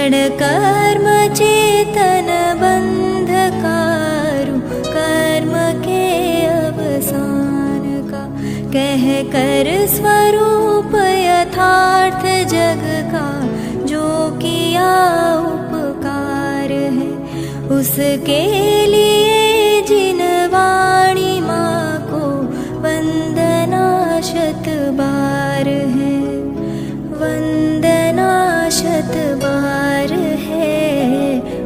जड़ कर्म चेतन बंधकारु कर्म के अवसान का, कह कर स्वरूप यथार्थ जग का जो किया उपकार है, उसके लिए जिन वाणी माँ को वंदना शत बार है, वंदना शत बार है,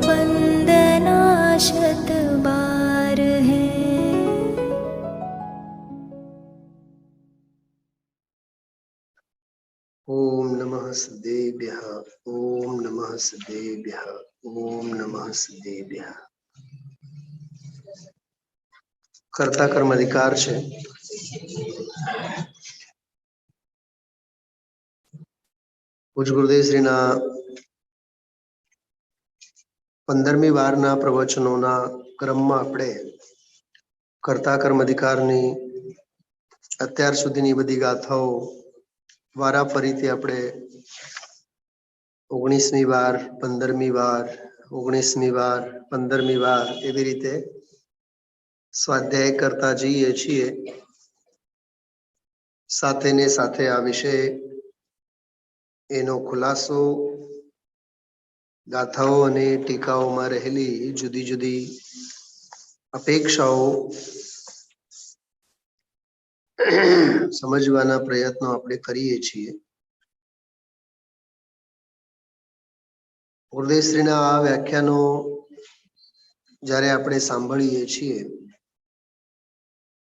वंदना शत बार है। ओम नमः सदेभ्यः, ओम नमः सदेभ्यः, ओम नमः सदेभ्यः। कर्ता कर्म अधिकार है। पूज्य गुरुदेव श्रीना 15મી વારના પ્રવચનોના ક્રમમાં આપણે કર્તા કર્મ અધિકારની અત્યાર સુધીની બધી ગાથાઓ વારા ફરીથી આપણે 19મી વાર, 15મી વાર, 19મી વાર, 15મી વાર એવી રીતે સ્વાધ્યાય કરતા જઈએ છીએ। સાથે ને સાથે આ વિષય એનો ખુલાસો ગાથાઓ અને ટીકાઓમાં રહેલી જુદી જુદી અપેક્ષાઓ સમજવાના પ્રયત્નો આપણે કરીએ છીએ। ગુરુદેવશ્રીના આ વ્યાખ્યાનો જ્યારે આપણે સાંભળીએ છીએ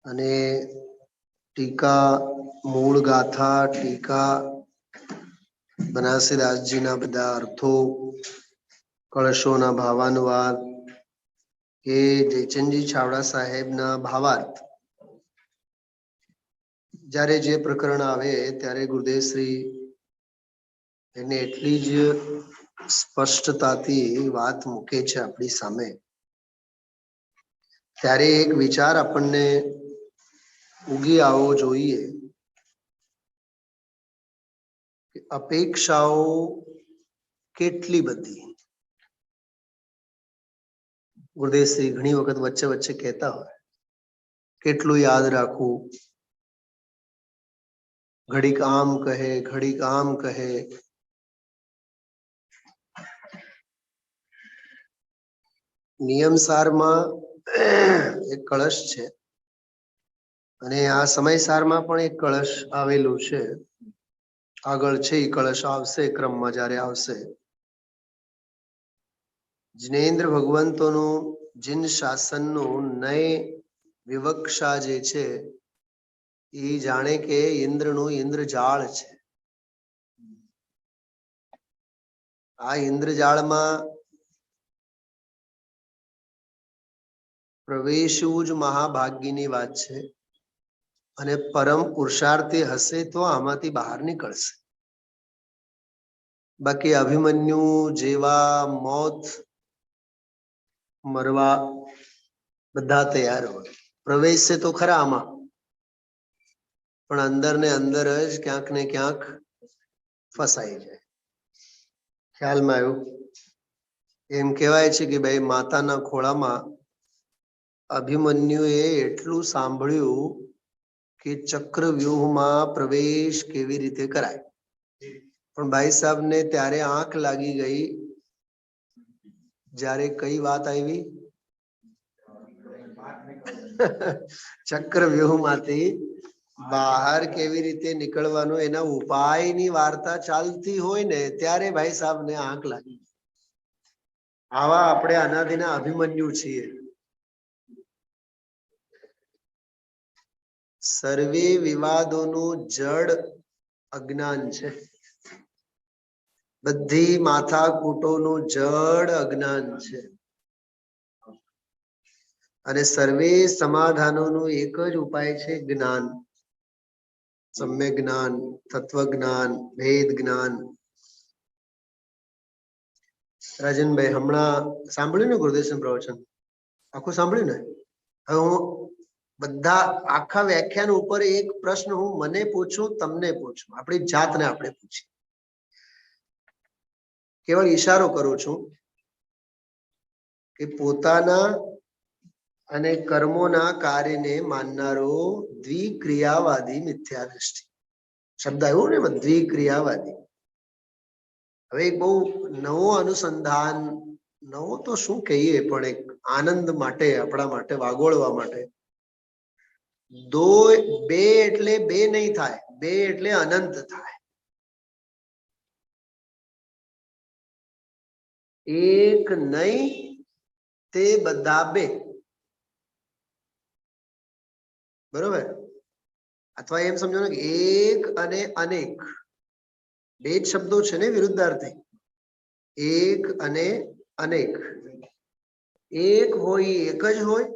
અને ટીકા, મૂળ ગાથા, ટીકા, બનાસીદાસજીના બધા અર્થો, કળશોના ભાવાનુવાદ કે જયચંદજી છાવડા સાહેબના ભાવાર્થ, જ્યારે જે પ્રકરણ આવે ત્યારે ગુરુદેવશ્રી એને એટલી જ સ્પષ્ટતાથી વાત મૂકે છે આપણી સામે, ત્યારે એક વિચાર આપણને ઉગી આવવો જોઈએ કે અપેક્ષાઓ કેટલી બધી। ગુરુદેવશ્રી ઘણી વખત વચ્ચે વચ્ચે કહેતા હોય કેટલું યાદ રાખવું, ઘડીક આમ કહે, ઘડીક આમ કહે। નિયમસારમાં એક કળશ છે અને આ સમયસારમાં પણ એક કળશ આવેલું છે, આગળ છે એ કળશ આવશે ક્રમમાં જ્યારે આવશે। જિનેન્દ્ર ભગવંતોનું જીન શાસનનું નય વિવક્ષા જે છે એ જાણે કે ઇન્દ્રનું ઇન્દ્રજાળ છે। આ ઇન્દ્રજાળમાં પ્રવેશવું જ મહાભાગ્યની વાત છે અને પરમ પુરુષાર્થી હશે તો આમાંથી બહાર નીકળશે। બાકી અભિમન્યુ જેવા મોત મરવા બધા તૈયાર હોય, પ્રવેશશે તો ખરા આમાં, પણ અંદર ને અંદર જ ક્યાંક ને ક્યાંક ફસાઈ જાય। ખ્યાલમાં આવ્યું? એમ કહેવાય છે કે ભાઈ માતાના ખોળામાં અભિમન્યુએ એટલું સાંભળ્યું કે ચક્રવ્યૂહમાં પ્રવેશ કેવી રીતે કરાય, પણ ભાઈ સાહેબને ત્યારે આંખ લાગી ગઈ જ્યારે કઈ વાત આવી? ચક્રવ્યૂહમાંથી બહાર કેવી રીતે નીકળવાનું એના ઉપાયની વાર્તા ચાલતી હોય ને ત્યારે ભાઈ સાહેબને આંખ લાગી। આવા આપણે અનાદિના અભિમન્યુ છીએ। સર્વે વિવાદોનું જડ અજ્ઞાન છે, બધી માથાકૂટોનું જડ અજ્ઞાન છે અને સર્વે સમાધાનોનું એક જ ઉપાય છે જ્ઞાન, સમ્યક જ્ઞાન, તત્વ જ્ઞાન, ભેદ જ્ઞાન। રાજનભાઈ હમણાં સાંભળ્યું ને ગુરુદેવ પ્રવચન? આખું સાંભળ્યું ને? હવે હું બધા આખા વ્યાખ્યાન ઉપર એક પ્રશ્ન હું મને પૂછું, તમને પૂછું, આપણી જાતને આપણે પૂછીએ, કેવળ ઈશારો કરું છું કે પોતાના અને કર્મોના કાર્યને માનનારો દ્વિક્રિયાવાદી મિથ્યા દ્રષ્ટિ. શબ્દ આવ્યો ને દ્વિક્રિયાવાદી. હવે એક બહુ નવો અનુસંધાન, નવો તો શું કહીએ, પણ એક આનંદ માટે, આપણા માટે વાગોળવા માટે, બે એટલે બે નહીં થાય, બે એટલે અનંત થાય. એક નહીં તે બધા બે, બરોબર? અથવા એમ સમજો ને કે એક અને અનેક બે જ શબ્દો છે ને વિરુદ્ધાર્થી. એક અને અનેક. એક હોય એક જ હોય,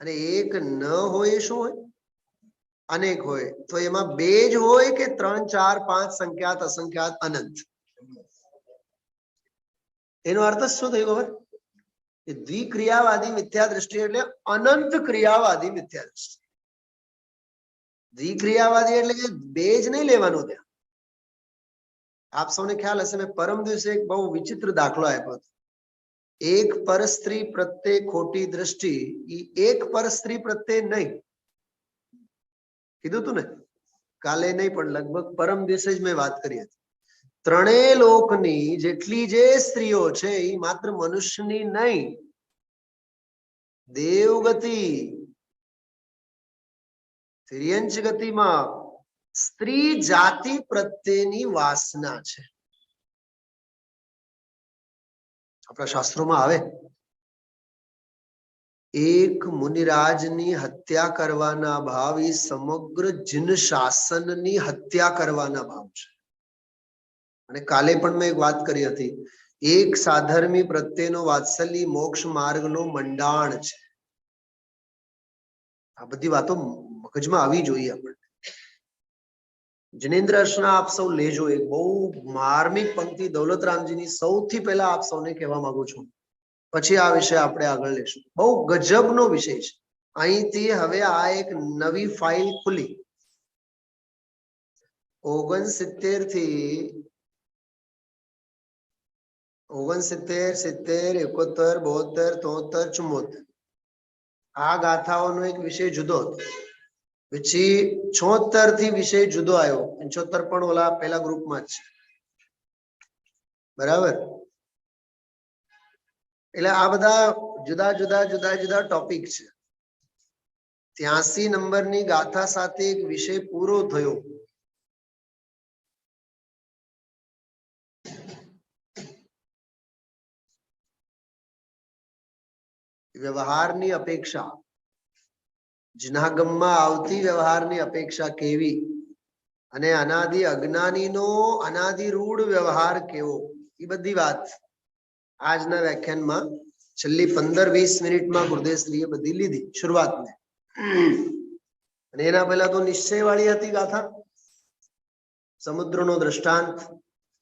અને એક ન હોય શું હોય? અનેક હોય. તો એમાં બે જ હોય કે 3, 4, 5 સંખ્યાત, અસંખ્યાત, અનંત? એનો અર્થ શું થયો ખબર? દ્વિક્રિયાવાદી મિથ્યા દ્રષ્ટિ એટલે અનંત ક્રિયાવાદી મિથ્યા દ્રષ્ટિ. દ્વિક્રિયાવાદી એટલે કે બે જ નહીં લેવાનું ત્યાં. આપ સૌને ખ્યાલ હશે, મેં પરમ દિવસે એક બહુ વિચિત્ર દાખલો આપ્યો હતો. એક પર સ્ત્રી પ્રત્યે ખોટી દ્રષ્ટિ એ એક પર સ્ત્રી પ્રત્યે નહીં કીધું તું ને કાલે, નહીં પણ લગભગ પરમ દિવસે જ મેં વાત કરી હતી. ત્રણેય લોકની જેટલી જે સ્ત્રીઓ છે એ માત્ર મનુષ્યની નહીં, દેવગતિ, તિર્યંચ ગતિમાં સ્ત્રી જાતિ પ્રત્યેની વાસના છે. આપણા શાસ્ત્રોમાં આવે, એક મુનિરાજની હત્યા કરવાના ભાવ એ સમગ્ર જીન શાસનની હત્યા કરવાના ભાવ છે. અને કાલે પણ મેં એક વાત કરી હતી, એક સાધર્મી પ્રત્યેનો વાત્સલ્ય મોક્ષ માર્ગનો મંડાણ છે. આ બધી વાતો મગજમાં આવી જોઈએ આપણે. જિનેન્દ્ર અર્ચના આપ સૌ લેજો. એક બહુ માર્મિક પંક્તિ દૌલતરામજીની સૌથી પહેલા આપ સૌને કહેવા માંગુ છું, પછી આ વિષય આપણે આગળ લેશું. બહુ ગજબનો વિષય છે. અહીંથી હવે આ એક નવી ફાઇલ ખુલી. 69 થી 69, 70, 71, 72, 73, 74 આ ગાથાઓનો એક વિષય જુદો હતો. પછી 76 થી વિષય જુદો આવ્યો. 75 પણ ઓલા પહેલા ગ્રુપમાં જ છે, બરાબર? એટલે આ બધા જુદા જુદા જુદા જુદા ટોપિક છે. 83 નંબરની ગાથા સાથે એક વિષય પૂરો થયો. વ્યવહારની અપેક્ષા, જનાગમમાં આવતી વ્યવહારની અપેક્ષા કેવી, અને અનાદિ અજ્ઞાનીનો અનાદિ રૂઢ વ્યવહાર કેવો, એ બધી વાત આજના વ્યાખ્યાનમાં છેલ્લી 15-20 મિનિટમાં ગુરુદેવશ્રીએ બધી લીધી શરૂઆતને. અને એના પહેલા તો નિશ્ચય વાળી હતી ગાથા, સમુદ્રનો દ્રષ્ટાંત.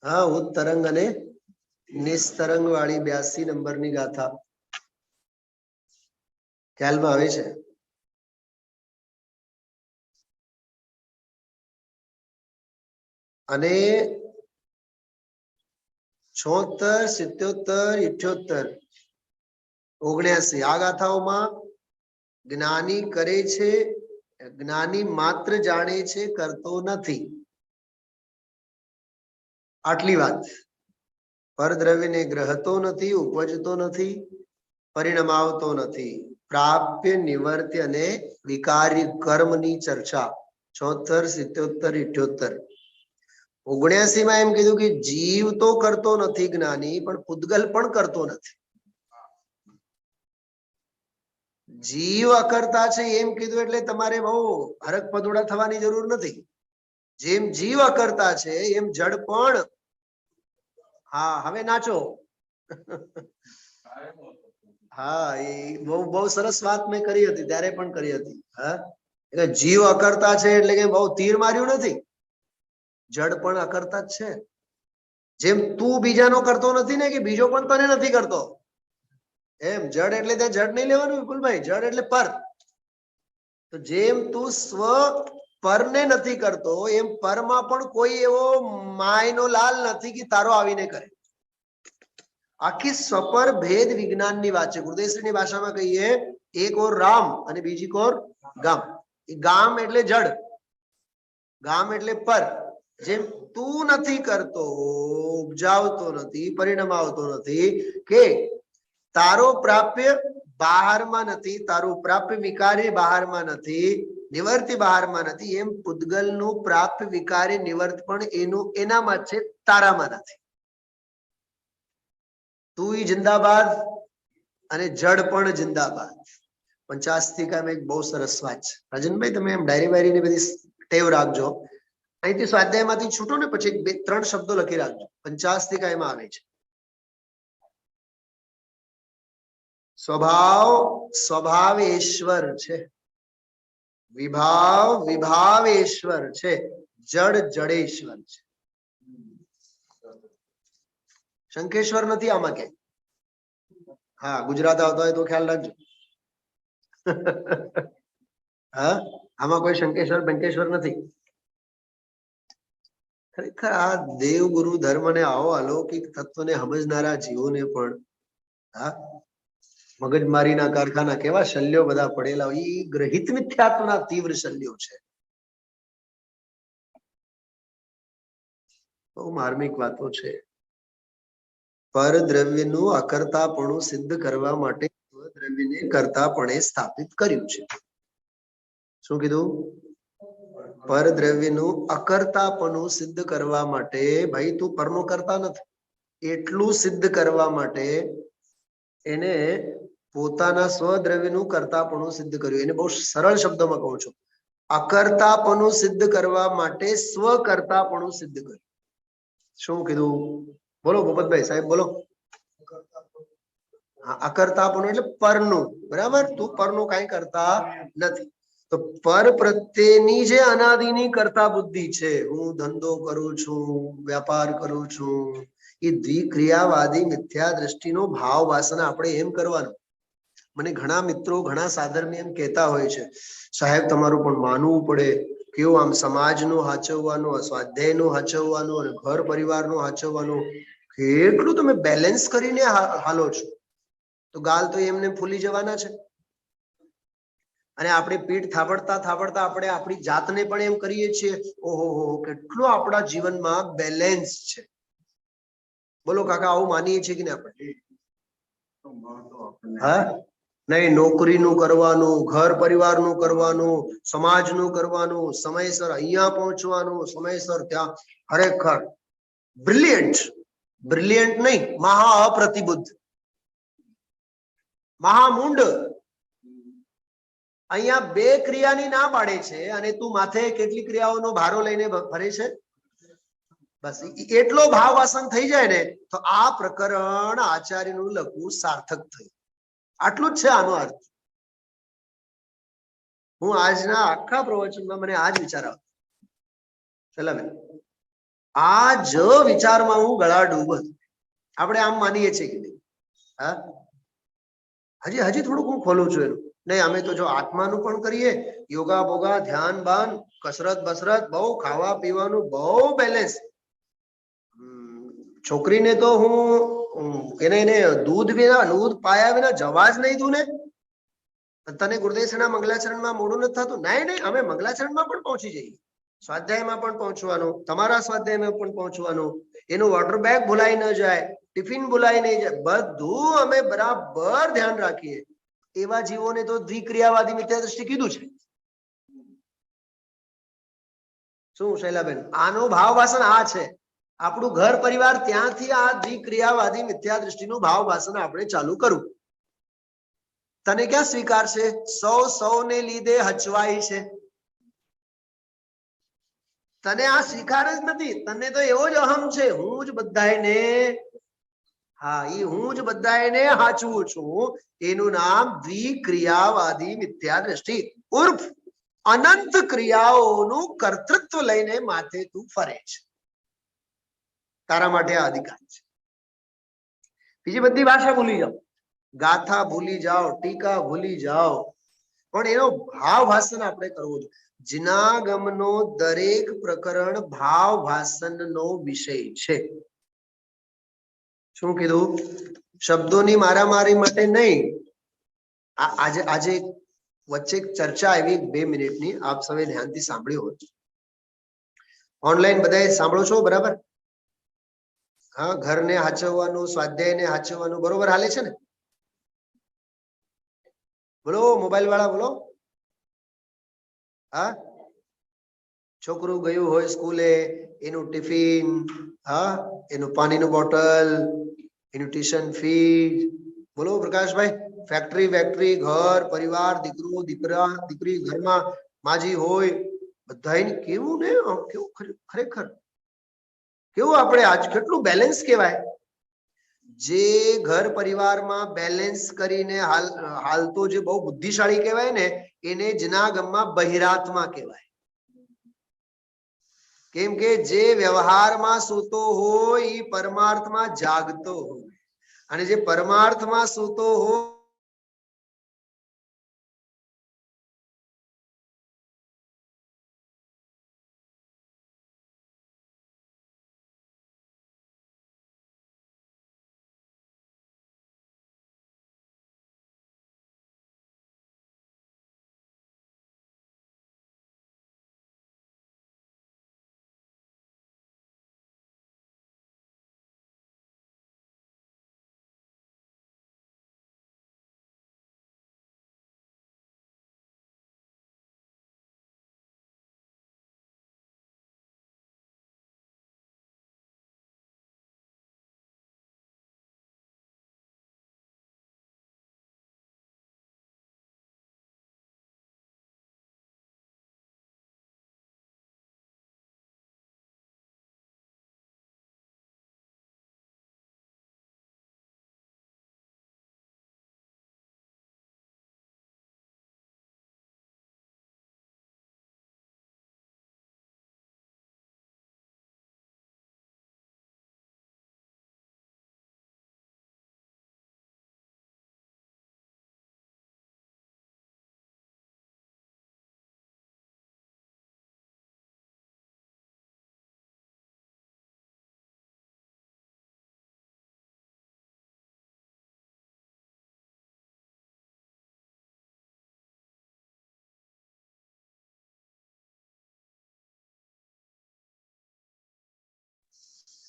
હા, ઉત્તરંગ અને નિસ્તરંગ વાળી 82 નંબરની ગાથા ખ્યાલમાં આવે છે? અને 76, 77, 78, 79 આ ગાથાઓમાં જ્ઞાની કરે છે, જ્ઞાની માત્ર જાણે છે, કરતો નથી. આટલી વાત. પરદ્રવ્યને ગ્રહતો નથી, ઉપજતો નથી, પરિણમાવતો નથી. પ્રાપ્ય, નિવર્ત્ય અને વિકારી કર્મની ચર્ચા 76, 77, 78. 79 માં એમ કીધું કે જીવ તો કરતો નથી જ્ઞાની, પણ પૂતગલ પણ કરતો નથી. જીવ અકર્તા છે એમ કીધું એટલે તમારે બહુ હરક પદોડા થવાની જરૂર નથી. જેમ જીવ અકર્તા છે એમ જડ પણ. હા, હવે નાચો. હા, એ બહુ સરસ વાત મેં કરી હતી, ત્યારે પણ કરી હતી. હા, એટલે જીવ અકર્તા છે એટલે કે બહુ તીર માર્યું નથી. જડ પણ અકર્તા જ છે. જેમ તું બીજાનો કરતો નથી ને, કે બીજો પણ તને નથી કરતો, એમ જડ એટલે ત્યાં જડ નહીં લેવાનું વિપુલભાઈ. જડ એટલે પર. તો જેમ તું સ્વ પરને નથી કરતો, એમ પરમાં પણ કોઈ એવો માયનો લાલ નથી કે તારો આવીને કરે. આખી સ્વપર ભેદ વિજ્ઞાનની વાત છે. ગુરુદેવશ્રીની ભાષામાં કહીએ, એક ઓર રામ અને બીજી કોર ગામ. ગામ એટલે જડ, ગામ એટલે પર. જેમ તું નથી કરતો, ઉપજાવતો નથી, પરિણામ આવતો નથી, કે તારો પ્રાપ્ય બહારમાં નથી, તારું પ્રાપ્ય વિકારી બહારમાં નથી, નિવર્તિ બહારમાં નથી, એમ પૂતગલનું પ્રાપ્ય વિકારી નિવર્ત પણ એનું એનામાં છે, તારામાં નથી. તું જિંદાબાદ અને જડ પણ જિંદાબાદ. પંચાસ્તિકામાં એક બહુ સરસ વાત છે. રાજનભાઈ, તમે એમ ડાયરી બાયરીની બધી ટેવ રાખજો. અહીંથી સ્વાધ્યાયમાંથી છૂટો ને પછી 2-3 શબ્દો લખી રાખજો. પંચાસ્તિકામાં આવે છે. સ્વભાવ સ્વભાવેશ્વર છે, વિભાવ વિભાવેશ્વર છે, જડ જડેશ્વર છે. શંખેશ્વર નથી આમાં કે? હા, ગુજરાત આવતો હોય તો ખ્યાલ રાખજો. હા, આમાં કોઈ શંકેશ્વર બંકેશ્વર નથી. ખરેખર આ દેવ ગુરુ ધર્મ ને આવો અલૌકિક તત્વને સમજનારા જીવોને પણ હા મગજમારીના કારખાના કેવા શલ્યો બધા પડેલા હોય, એ ગ્રહિત મિથ્યાત્વના તીવ્ર શલ્યો છે. બહુ માર્મિક વાતો છે. પર દ્રવ્યનું અકર્તાપણું સિદ્ધ કરવા માટે દ્રવ્યને કર્તાપણે સ્થાપિત કર્યું છે. શું કીધું? પર દ્રવ્યનું અકર્તાપણું સિદ્ધ કરવા માટે, ભાઈ તું પરનું કરતા નથી એટલું સિદ્ધ કરવા માટે એને પોતાના સ્વદ્રવ્યનું કર્તાપણું સિદ્ધ કર્યું. એને બહુ સરળ શબ્દોમાં કહું છું, અકર્તાપણું સિદ્ધ કરવા માટે સ્વકર્તાપણું સિદ્ધ કર્યું. શું કીધું? બોલો ભૂપતભાઈ સાહેબ, બોલો. અકર્તાપણું એટલે પરનું, બરાબર? તું પરનું કઈ કરતા નથી. તો પર પ્રત્યેની જે અનાદિની કરતા બુદ્ધિ છે, હું ધંધો કરું છું, વ્યાપાર કરું છું, એ દ્વિક્રિયાવાદી મિથ્યા દ્રષ્ટિનો ભાવ વાસના આપણે એમ કરવાનું. મને ઘણા મિત્રો ઘણા સાધર્મી એમ કહેતા હોય છે, સાહેબ તમારું પણ માનવું પડે, કેવું આમ સમાજનું હાચવવાનું, સ્વાધ્યાયનું હાચવવાનું અને ઘર પરિવારનું હાચવવાનું, કેટલું તમે બેલેન્સ કરીને હાલો છો. તો ગાલ તો એમને ફૂલી જવાના છે. અને આપણે પીઠ થાપડતા થાપડતા આપણે આપણી જાતને પણ એમ કરીએ છીએ, ઓહો કેટલું આપણા જીવનમાં બેલેન્સ છે. બોલો કાકા, આવું માનીએ છીએ કે આપણે? હા, નહીં, નોકરીનું કરવાનું, ઘર પરિવારનું કરવાનું, સમાજનું કરવાનું, સમયસર અહીંયા પહોંચવાનું, સમયસર ત્યાં. ખરેખર બ્રિલિયન્ટ. બ્રિલિયન્ટ નહીં, મહા અપ્રતિબુદ્ધ, મહામૂંડ. અહીંયા 2 ક્રિયાની ના પાડે છે અને તું માથે કેટલી ક્રિયાઓનો ભારો લઈને ફરે છે. બસ એટલો ભાવ વાસન થઈ જાય ને તો આ પ્રકરણ આચાર્યનું લખવું સાર્થક થયું. આટલું જ છે આનો અર્થ. હું આજના આખા પ્રવચનમાં મને આ જ વિચાર આવતો. ચલા બેન, આ જ વિચારમાં હું ગળા ડૂબ હતો. આપણે આમ માનીએ છીએ કે નહીં? હા, હજી થોડુંક હું ખોલું છું એનું. નહીં, અમે તો જો આત્માનું પણ કરીએ, યોગા બોગા, ધ્યાન બાન, કસરત બસરત, બહુ ખાવા પીવાનું બહુ બેલેન્સ. છોકરીને તો હું એને દૂધ પાયા વિના જવા જ નહીં દઉં ને. તને ગુરુદેવના મંગલાચરણમાં મોડું નથી થતું? નહીં, અમે મંગલાચરણમાં પણ પહોંચી જઈએ, સ્વાધ્યાયમાં પણ પહોંચવાનું, તમારા સ્વાધ્યાયમાં પણ પહોંચવાનું, એનું વોટર બેગ ભૂલાઈ ન જાય, ટિફિન ભૂલાઈ નહીં જાય, બધું અમે બરાબર ધ્યાન રાખીએ. એવા જીવોને તો દ્વિક્રિયાવાદી મિથ્યા દ્રષ્ટિ કીધું છે. શું શૈલાબેન, આનો ભાવ વાસન આ છે. આપણું ઘર પરિવાર, ત્યાંથી આ દ્વિક્રિયાવાદી મિથ્યા દ્રષ્ટિનું ભાવ વાસન આપણે ચાલુ કરવું. તને ક્યાં સ્વીકાર છે? સૌને લીધે હચવાય છે. તને આ સ્વીકાર જ નથી. તને તો એવો જ અહમ છે, હું જ બધાને, હા, એ હું જ બધાને હાચવું છું. એનું નામ દ્વિક્રિયાવાદી મિથ્યા દ્રષ્ટિ, ઉર્ફ અનંત ક્રિયાઓનું કર્તૃત્વ લઈને માથે તું ફરે છે. તારા માટે આ અધિકાર છે. બીજી બધી ભાષા ભૂલી જાઓ, ગાથા ભૂલી જાઓ, ટીકા ભૂલી જાઓ, પણ એનો ભાવ ભાષણ આપણે કરવો જોઈએ. જિનાગમનો દરેક પ્રકરણ ભાવ ભાષણનો વિષય છે. શું કીધું? શબ્દોની મારામારી માટે નહીં. આજે આજે વચ્ચે એક ચર્ચા આવી 2 મિનિટની, આપ સૌએ ધ્યાનથી સાંભળ્યું હોય. ઓનલાઈન બધાએ સાંભળો છો બરાબર? હા, ઘરને હાચવવાનું, સ્વાધ્યાયને હાચવવાનું બરોબર હાલે છે ને? બોલો મોબાઈલ વાળા બોલો. હા, છોકરું ગયું હોય સ્કૂલે, એનું ટિફિન, હા, એનું પાણીનું બોટલ, એનું ટ્યુશન ફી, બોલો પ્રકાશભાઈ. ફેક્ટરી, ઘર પરિવાર, દીકરો દીકરા દીકરી, ઘરમાં માજી હોય, બધાને કેવું ને, કેવું ખરેખર કેવું આપણે આજ કેટલું બેલેન્સ કહેવાય. જે ઘર પરિવારમાં બેલેન્સ કરીને હાલતો જે બહુ બુદ્ધિશાળી કહેવાય ને, એને જનાગમમાં બહિરાત્મા કહેવાય. કેમ કે જે વ્યવહારમાં સૂતો હોય એ પરમાર્થમાં જાગતો હોય, અને જે પરમાર્થમાં સૂતો હોય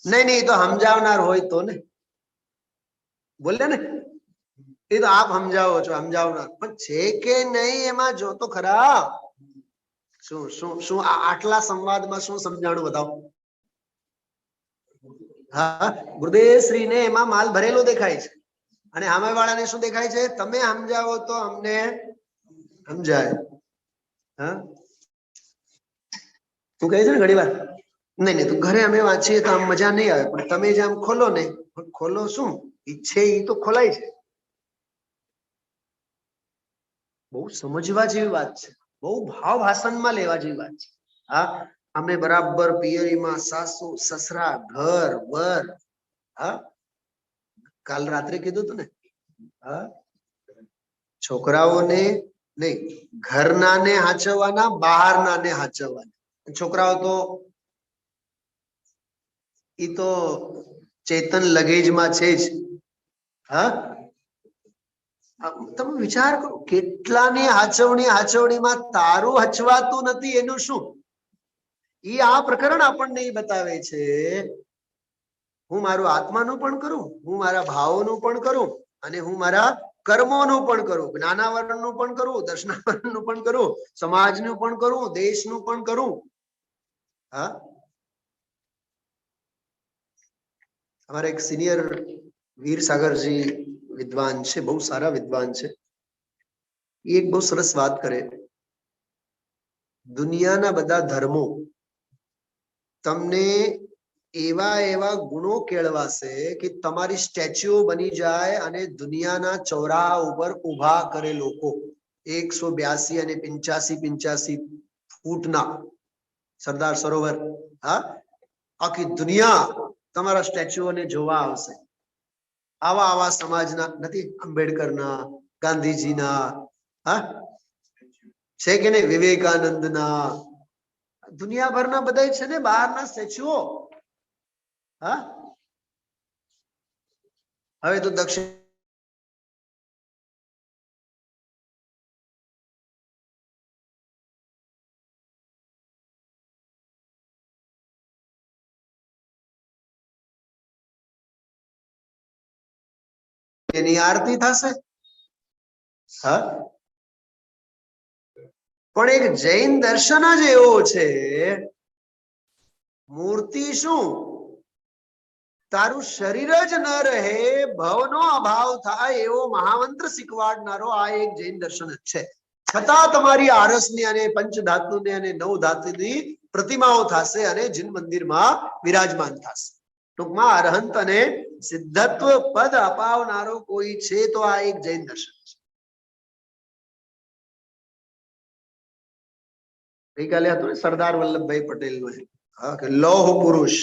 નહીં નહીં, એ તો સમજાવનાર હોય તો ને, બોલે ને, એ તો આપ સમજાવો છો, સમજાવનાર. પણ છે કે નહીં એમાં જો તો ખરા. શું શું શું આટલા સંવાદમાં શું સમજાણું બતાવો? હા, ગુરુદેવ શ્રી ને એમાં માલ ભરેલો દેખાય છે, અને સામે વાળાને શું દેખાય છે? તમે સમજાવો તો અમને સમજાય. હા, તું કહે છે ને ઘણી વાર, નહીં નહીં, તો ઘરે અમે વાંચીએ તો આમ મજા નહીં આવે, પણ તમે જે આમ ખોલો ને, ખોલો શું ઈચ્છે એ તો ખોલાય છે. બહુ સમજવા જેવી વાત છે, બહુ ભાવ ભાષણમાં લેવા જેવી વાત છે. હા, અમે બરાબર પિયરીમાં સાસુ સસરા ઘર બર, હા, કાલ રાત્રે કીધું તું ને, હા, છોકરાઓને નહીં, ઘરના ને હાચવવાના, બહારના ને હાચવવાના. છોકરાઓ તો ઈ તો ચેતન લગેજમાં છે જ. હા, તમે વિચાર કરો, કેટલાની હાચવણીમાં તારું હચવાતું નથી, એનું શું? ઈ આ પ્રકરણ આપણને બતાવે છે. હું મારું આત્માનું પણ કરું, હું મારા ભાવોનું પણ કરું, અને હું મારા કર્મોનું પણ કરું, જ્ઞાનાવરણનું પણ કરું, દર્શનાવરણનું પણ કરું, સમાજનું પણ કરું, દેશનું પણ કરું. હા, हमारे एक सीनियर वीर सागर जी विद्वान છે, બહુ સારા વિદ્વાન છે. એ એક બહુ સરસ વાત કરે, દુનિયાના બધા ધર્મો તમને એવા એવા ગુણો કેળવાશે કે તમારી સ્ટેચ્યુઓ બની જાય, અને દુનિયાના ચોરાહા ઉપર ઉભા કરે લોકો 182 અને 85 ફૂટના સરદાર સરોવર. હા, આખી દુનિયા તમારા સ્ટેચ્યુઓને જોવા આવશે. આવા આવા સમાજના નથી, આંબેડકરના, ગાંધીજીના, હા, છે કે નહીં, વિવેકાનંદના, દુનિયાભરના બધા છે ને બહારના સ્ટેચ્યુઓ. હા, હવે તો દક્ષિણ એની આરતી થશે. હા, પણ એક જૈન દર્શન જ એવો છે, મૂર્તિ શું, તારું શરીર જ ન રહે, ભવનો અભાવ થાય એવો મહામંત્ર શીખવાડનારો આ એક જૈન દર્શન જ છે. છતાં તમારી આરસની અને પંચધાતુની અને નવ ધાતુની પ્રતિમાઓ થશે અને જીન મંદિરમાં વિરાજમાન થશે. ટૂંકમાં અરહંત અને સિદ્ધત્વ પદ અપાવનારો કોઈ છે તો આ એક જૈન દર્શન છે. ગઈકાલે હતું ને સરદાર વલ્લભભાઈ પટેલ નું, હા, કે લોહ પુરુષ,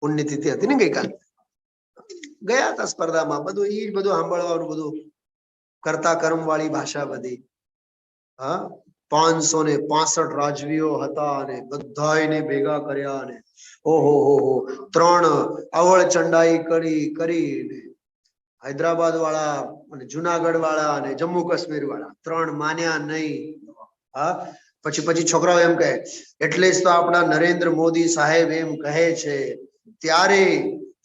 પુણ્યતિથિ હતી ને ગઈકાલે. ગયા હતા સ્પર્ધામાં, બધું ઈ બધું સાંભળવાનું, બધું કરતા કર્મ વાળી ભાષા બધી. હા, 565 રાજવીઓ હતા અને બધાને ભેગા કર્યા અને ઓહો હો 3 અવળ ચંડાઈ કરી હૈદરાબાદ વાળા અને જુનાગઢ વાળા અને જમ્મુ કાશ્મીર વાળા 3 માન્યા નહીં. હા, પછી છોકરાઓ એમ કહે એટલે જ તો આપણા નરેન્દ્ર મોદી સાહેબ એમ કહે છે, ત્યારે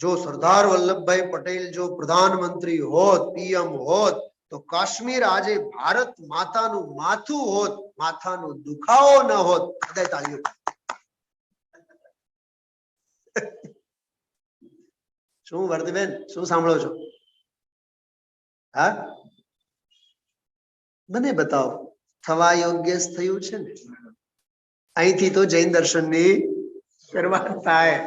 જો સરદાર વલ્લભભાઈ પટેલ જો પ્રધાનમંત્રી હોત, પીએમ હોત, તો કાશ્મીર આજે ભારત માતાનું માથું હોત, માથાનો દુખાવો ન હોત. બધા તાળીઓ. શું વર્ધીબેન, શું સાંભળો છો? હા, મને બતાવો થવા યોગ્ય થયું છે ને? અહીંથી તો જૈન દર્શનની શરૂઆત થાય.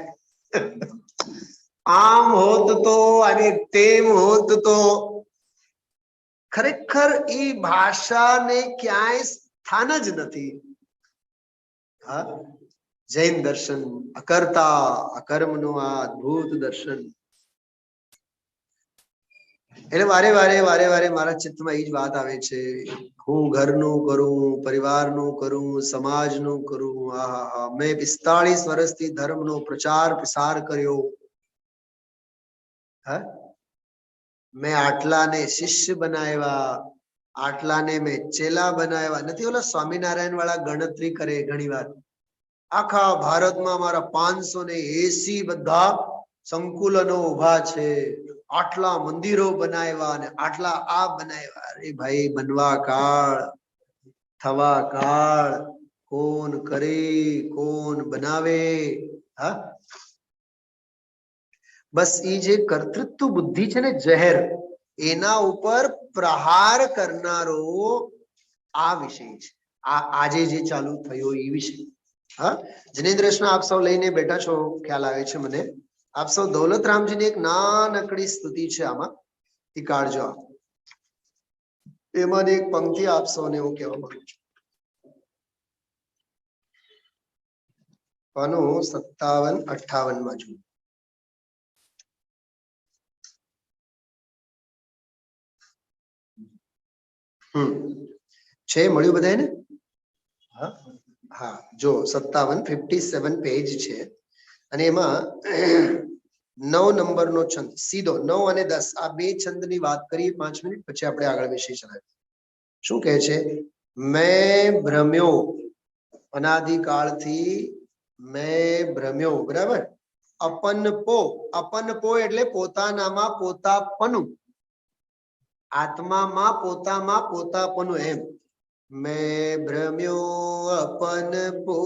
આમ હોત તો અને તેમ હોત તો, ખરેખર એ ભાષાને ક્યાંય સ્થાન જ નથી. હા, જૈન દર્શન અકર્તા અકર્મનું આ અદ્ભુત દર્શન. એટલે વારે વારે મારા ચિત્તમાં એ જ વાત આવે છે, હું ઘરનું કરું, પરિવારનું કરું, સમાજનું કરું. આહા, મેં 45 વર્ષથી ધર્મનો પ્રચાર પ્રસાર કર્યો. હા, મેં આટલાને શિષ્ય બનાવ્યા, આટલાને મેં ચેલા બનાવ્યા. નથી ઓલા સ્વામિનારાયણ વાળા ગણતરી કરે ઘણી વાર, આખા ભારતમાં મારા 580 બધા સંકુલનો ઉભા છે, આટલા મંદિરો બનાવ્યા અને આટલા આ બનાવ્યા. અરે ભાઈ, બનવા કાળ થવા કાળ, કોણ કરે કોણ બનાવે? હા, બસ એ જે કર્તૃત્વ બુદ્ધિ છે ને, ઝેર, એના ઉપર પ્રહાર કરનારો આ વિષય છે. આજે જે ચાલુ થયો એ વિષય. હા, જિનેન્દ્રકૃષ્ણ આપ સૌ લઈને બેઠા છો, ખ્યાલ આવે છે મને. આપ સૌ દૌલતરામજીની એક નાનકડી સ્તુતિ છે આમાં, એ કાઢજો. એમાંની એક પંક્તિ આપ સૌને હું કહેવા માંગુ છું. 57-58 માં જુઓ. છે, મળ્યું બધાને? હા હા, જો 57 પેજ છે અને એમાં 9 નંબરનો છંદ, સીધો 9 અને 10 આ બે છંદની વાત કરીએ 5 મિનિટ, પછી આપણે આગળ વિષય ચલાવીએ. શું કહે છે? મેં ભ્રમ્યો, અનાદિકાળથી મેં ભ્રમ્યો. બરાબર. અપનપો એટલે પોતાનામાં પોતાપણું, આત્મામાં પોતામાં પોતાપણું. એમ મેં ભ્રમ્યો અપનપો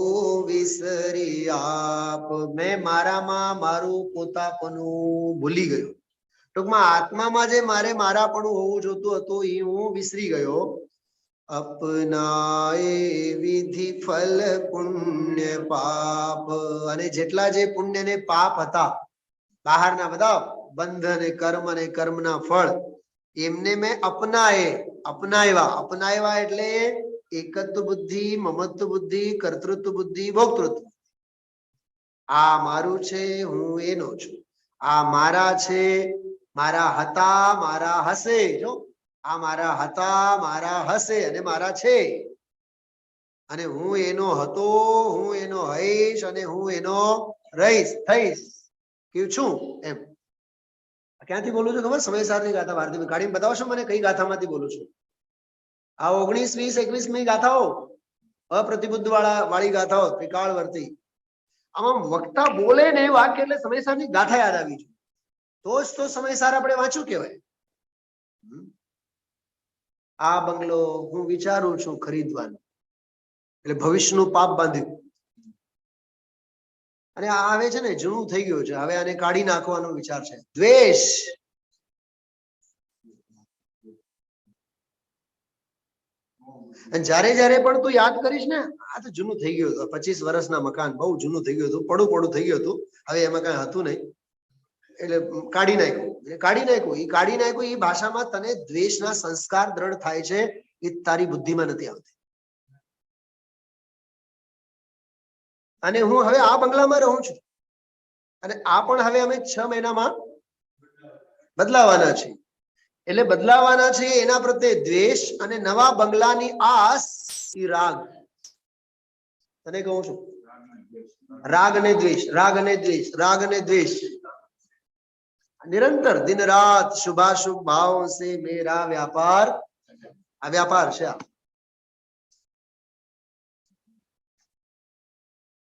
વિસરી આપ, મેં મારામાં મારું પોતાપણું ભૂલી ગયો. ટૂંકમાં આત્મામાં જે મારાપણું હોવું જોતું હતું એ હું વિસરી ગયો. અપનાએ વિધિ ફલ પુણ્ય પાપ, અને જેટલા જે પુણ્ય ને પાપ હતા, બહારના બધા બંધન કર્મ અને કર્મના ફળ, એમને મેં અપનાવ્યા એટલે એકત્વ બુદ્ધિ, મમત્વ બુદ્ધિ, કર્તૃત્વ બુદ્ધિ, ભોક્તૃત્વ. આ મારું છે, હું એનો છું. આ મારા છે, મારા હતા, મારા હશે. જો આ મારા હતા, મારા હશે અને મારા છે, અને હું એનો હતો, હું એનો હઈશ અને હું એનો રહીશ, થઈશ, કેવું છું એમ. ક્યાંથી બોલું છું ખબર? સમયસારની ગાથા ભારતી કાઢીને બતાવશો મને કઈ ગાથામાંથી બોલું છું? આ 19, 20, 21મી ગાથાઓ અપ્રતિબુદ્ધ વાળી ગાથાઓ ત્રિકાળ વર્તી. આમાં વક્તા બોલે ને વાક્ય એટલે સમયસારની ગાથા યાદ આવી છે, તો જ તો સમયસાર આપણે વાંચ્યું કહેવાય. આ બંગલો હું વિચારું છું ખરીદવાનો, એટલે ભવિષ્યનું પાપ બાંધ્યું. અને આ આવે છે ને જૂનું થઈ ગયું છે, હવે આને કાઢી નાખવાનો વિચાર છે. દ્વેષ. અને જયારે જયારે પણ તું યાદ કરીશ ને, આ તો જૂનું થઈ ગયું હતું, 25 વર્ષના મકાન બહુ જૂનું થઈ ગયું હતું, પડું થઈ ગયું હતું, હવે એમાં કઈ હતું નહીં, એટલે કાઢી નાખ્યું. એ ભાષામાં તને દ્વેષના સંસ્કાર દ્રઢ થાય છે, એ તારી બુદ્ધિમાં નથી આવતી. અને હું હવે આ બંગલામાં રહું છું, અને આ પણ હવે અમે 6 મહિનામાં બદલાવાના છીએ. એટલે બદલાવાના છે એના પ્રત્યે દ્વેષ, અને નવા બંગલાની આસ એ રાગ. તને કહું છું, રાગ અને દ્વેષ, રાગ અને દ્વેષ, રાગ અને દ્વેષ નિરંતર દિન રાત શુભાશુભ ભાવ સે મેરા વ્યાપાર. આ વ્યાપાર છે.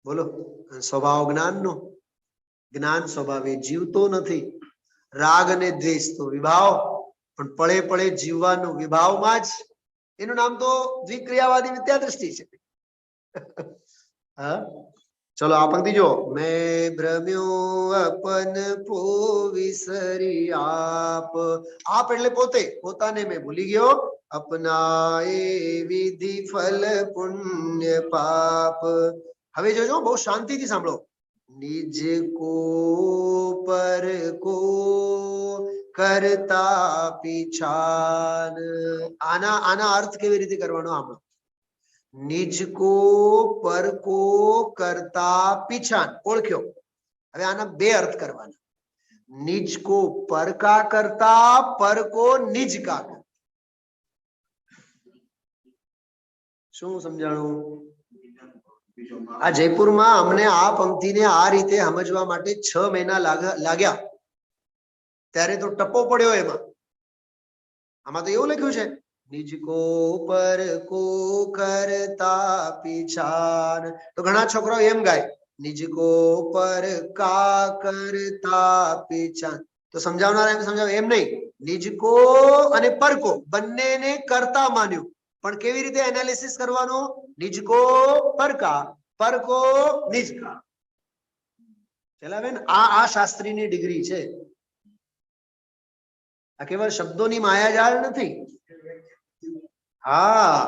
બોલો, સ્વભાવ જ્ઞાનનો, જ્ઞાન સ્વભાવે જીવતો નથી. રાગ અને દ્વેષ તો વિભાવ, પણ પળે પળે જીવવાનું વિભાવમાં જ. એનું નામ તો દ્વિક્રિયાવાદી વિદ્યા દ્રષ્ટિ છે. હા, ચલો આ પંક્તિ જો. મેં ભ્રમ્યો અપન પો વિસરી આપ. આપ એટલે પોતે, પોતાને મેં ભૂલી ગયો. અપનાએ વિધિ ફલ પુણ્ય પાપ. હવે જોજો, બહુ શાંતિથી સાંભળો. નિજ કો પર કો કરતા પીછાન. આના અર્થ કેવી રીતે કરવાનો? આમાં નિજ કો પર કો કરતા પીછાન ઓળખ્યો. હવે આના 2 અર્થ કરવાના. નિજ કો પર કા કરતા, પર કો નિજ કા. શું સમજાણું? આ જયપુરમાં અમને આ પંક્તિને આ રીતે સમજવા માટે 6 મહિના લાગ્યા. ત્યારે તો ટપ્પો પડ્યો એમાં. આમાં તો એવું લખ્યું છે, નિજ કો પર કો કરતા પીછાન. તો ઘણા છોકરાઓ એમ ગાય, નિજ કો પર કા કરતા પીછાન. તો સમજાવનારા એમ સમજાવે, એમ નહીં. નિજ કો અને પર કો બંનેને કરતા માન્યું, પણ કેવી રીતે એનાલિસિસ કરવાનું? નિજ કો પર કા, પર કો નિજ કા. ચલા બેન, આ શાસ્ત્રીની ડિગ્રી છે. આ કેવળ શબ્દોની માયાજાળ નથી. હા,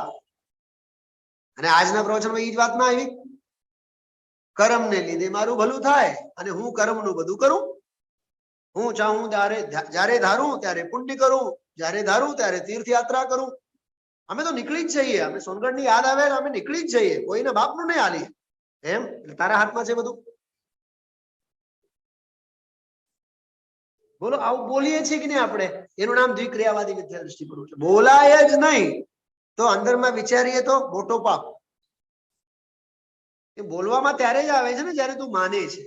અને આજના પ્રવચનમાં એ જ વાત ના આવી. કર્મ ને લીધે મારું ભલું થાય, અને હું કર્મનું બધું કરું. હું ચાહું જ્યારે ધારું ત્યારે પુણ્ય કરું, જ્યારે ધારું ત્યારે તીર્થયાત્રા કરું. અમે તો નીકળી જ જઈએ. અમે સોનગઢ ની યાદ આવે, અમે નીકળી જ જઈએ. કોઈના બાપનું નહીં હાલીએ. એમ તારા હાથમાં છે બધું. બોલો, આવું બોલીએ છીએ કે નહીં આપણે? એનું નામ દ્વિક્રિયાવાદી વિદ્યા દ્રષ્ટિ કરવું છે. બોલાય જ નહીં તો અંદરમાં વિચારીએ તો મોટો પાપ. એ બોલવામાં ત્યારે જ આવે છે ને જ્યારે તું માને છે.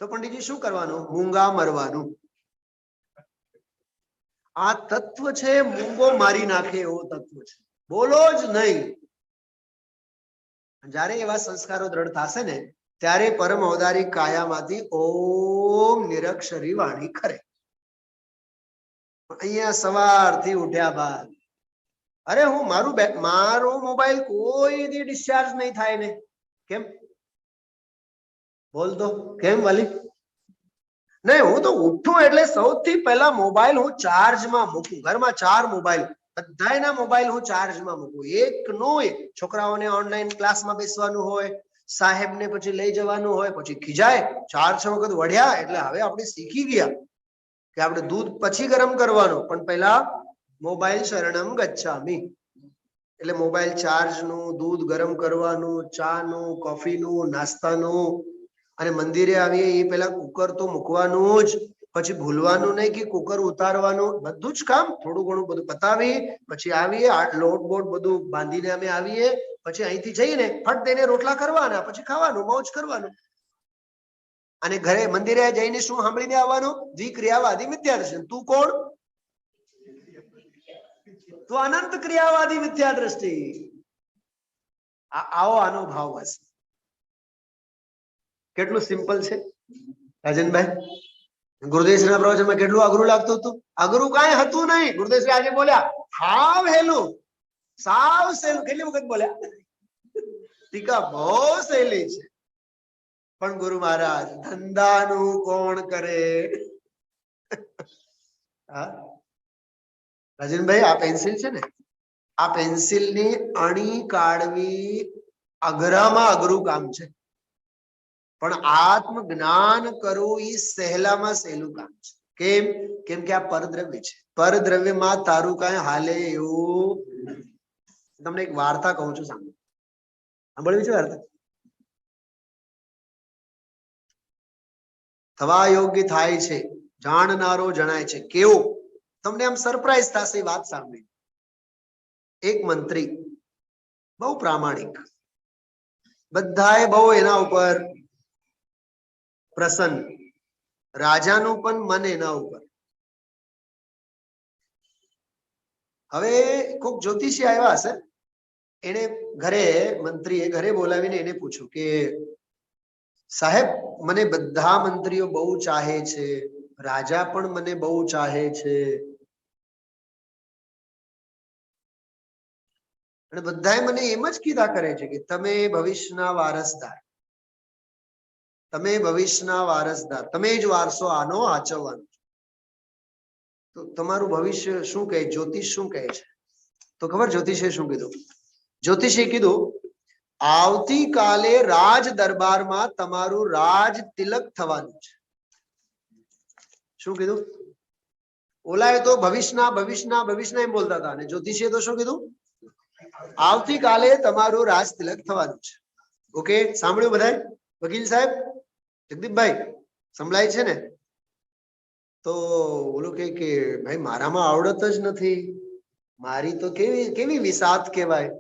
તો પંડિતજી શું કરવાનું? મૂંગા મરવાનું. આ તત્વ છે, મૂંગો મારી નાખે એવો તત્વ છે. બોલો જ નહીં. જ્યારે એવા સંસ્કારો દ્રઢ થશે ને, ત્યારે પરમ અવતારી કાયામાંથી ઓમ નિરક્ષરી વાણી ખરે. અહીંયા સવારથી ઉઠ્યા બાદ, અરે હું મારો મોબાઈલ કોઈ દી ડિસ્ચાર્જ નહીં થાય ને. કેમ? બોલ તો કેમ વાલી? નહીં, હું તો ઉઠું એટલે સૌથી પહેલા મોબાઈલ હું ચાર્જમાં મૂકું. ઘરમાં 4 મોબાઈલ, બધાના મોબાઈલ હું ચાર્જમાં મૂકું. એકનો એક. છોકરાઓને ઓનલાઈન ક્લાસમાં બેસવાનું હોય, સાહેબને પછી લઈ જવાનું હોય, પછી ખીજાય 4-6 વખત વઢ્યા એટલે હવે આપણે શીખી ગયા કે આપણે દૂધ પછી ગરમ કરવાનું, પણ પહેલા મોબાઈલ શરણમ ગચ્છામિ. એટલે મોબાઈલ ચાર્જનું, દૂધ ગરમ કરવાનું, ચાનું, કોફીનું, નાસ્તાનું. અને મંદિરે આવીએ એ પેલા કુકર તો મૂકવાનું જ. પછી ભૂલવાનું નહીં કે કુકર ઉતારવાનું. બધું જ કામ થોડું ઘણું બધું પતાવી પછી આવીએ. લોટ બોટ બધું બાંધીને અમે આવીએ. પછી અહીંથી જઈને ફટ દઈને રોટલા કરવાના, પછી ખાવાનું, મોજ કરવાનું. અને ઘરે મંદિરે જઈને શું સાંભળીને આવવાનું? દ્વિક્રિયાવાદી મિથ્યા દર્શન. તું કોણ? તું અનંત ક્રિયાવાદી મિથ્યા દ્રષ્ટિ. આવો આનો ભાવ હશે. કેટલું સિમ્પલ છે રાજનભાઈ. ગુરુદેવશ્રીના પ્રવચનમાં કેટલું અઘરું લાગતું હતું? અઘરું કાંઈ હતું નહીં. ગુરુદેવશ્રી આજે બોલ્યા હાવ હેલું, સાવ સહેલું. કેટલી વખત બોલ્યા? ટીકા બહુ સહેલી છે, પણ ગુરુ મહારાજ ધંધાનું કોણ કરે? રાજનભાઈ, આ પેન્સિલ છે ને, આ પેન્સિલ ની અણી કાઢવી અઘરામાં અઘરું કામ છે, પણ આત્મ જ્ઞાન કરવું એ સહેલામાં સહેલું કામ છે. કેમ? કેમ કે આ પરદ્રવ્ય છે. પરદ્રવ્યમાં તારું કાંઈ હાલે એવું. તમને એક વાર્તા કહું છું, સાંભળવી છે વાર્તા? થવા યોગ્ય થાય છે, જાણનારો જણાય છે. કેવું? તમને આમ સરપ્રાઈઝ થશે વાત સાંભળી. એક મંત્રી બહુ પ્રામાણિક, બધાએ બહુ એના ઉપર પ્રસન્ન, રાજાનું પણ મન એના ઉપર. હવે કોઈક જ્યોતિષી આવ્યા હશે, એને ઘરે, મંત્રીએ ઘરે બોલાવીને એને પૂછ્યું કે સાહેબ, મને બધા મંત્રીઓ બહુ ચાહે છે, રાજા પણ મને બહુ ચાહે છે, અને બધાએ મને એમ જ કીધા કરે છે કે તમે ભવિષ્યના વારસદાર, તમે ભવિષ્યના વારસદાર, તમે જ વારસો આનો આચવવાનો. તો તમારું ભવિષ્ય શું કહે? જ્યોતિષ શું કહે છે? તો ખબર જ્યોતિષે શું કીધું? જ્યોતિષે કીધું આવતીકાલે રાજ દરબારમાં તમારું રાજ તિલક થવાનું છે. શું કીધું? ઓલાએ તો ભવિષ્યના ભવિષ્યના ભવિષ્યના એમ બોલતા હતા, અને જ્યોતિષે તો શું કીધું? આવતીકાલે તમારું રાજ તિલક થવાનું છે. ઓકે, સાંભળ્યું બધાય? વકીલ સાહેબ, જગદીપભાઈ, સંભળાય છે ને? તો ઓલું કે ભાઈ મારામાં આવડત જ નથી, મારી તો કેવી કેવી વિસાત કહેવાય.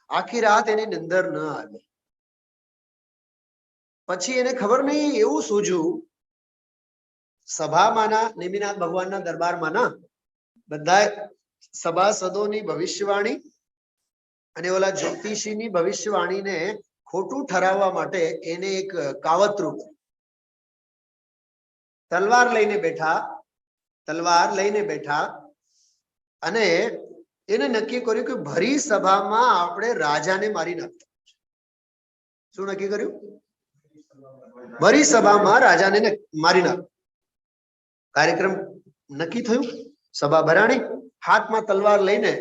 આખી રાત એની નિંદર ન આવી. પછી એને ખબર નહીં એવું સૂઝ્યું, સભામાંના નેમિનાથ ભગવાનના દરબારમાંના બધા સભાસદોની ભવિષ્યવાણી અને ઓલા જ્યોતિષીની ભવિષ્યવાણીને ખોટું ઠરાવવા માટે એને એક કાવતરું, તલવાર લઈને બેઠા અને એને નક્કી કર્યું કે ભરી સભામાં આપણે રાજાને મારી નાખતા. શું નક્કી કર્યું? ભરી સભામાં રાજાને મારી નાખ. કાર્યક્રમ નક્કી થયું, સભા ભરાણી, હાથમાં તલવાર લઈને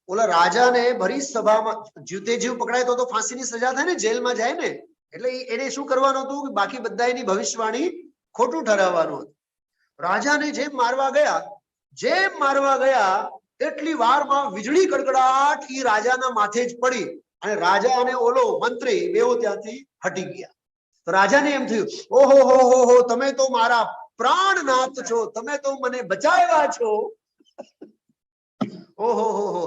ઓલા રાજાને ભરી સભામાં, જીવતે જીવ પકડાય તો ફાંસીની સજા થાય ને, જેલમાં જાય ને, એટલે એને શું કરવાનું હતું કે બાકી બધા એની ભવિષ્યવાણી ખોટું ઠરાવવાનું હતું. રાજાને જેમ મારવા ગયા એટલી વારમાં વીજળી કડકડાટ ઈ રાજાના માથે જ પડી, અને રાજા અને ઓલો મંત્રી બેઓ ત્યાંથી હટી ગયા. તો રાજાને એમ થયું, ઓહો હો હો હો, તમે તો મારા પ્રાણનાથ છો, તમે તો મને બચાવ્યા છો. ઓહો હો હો,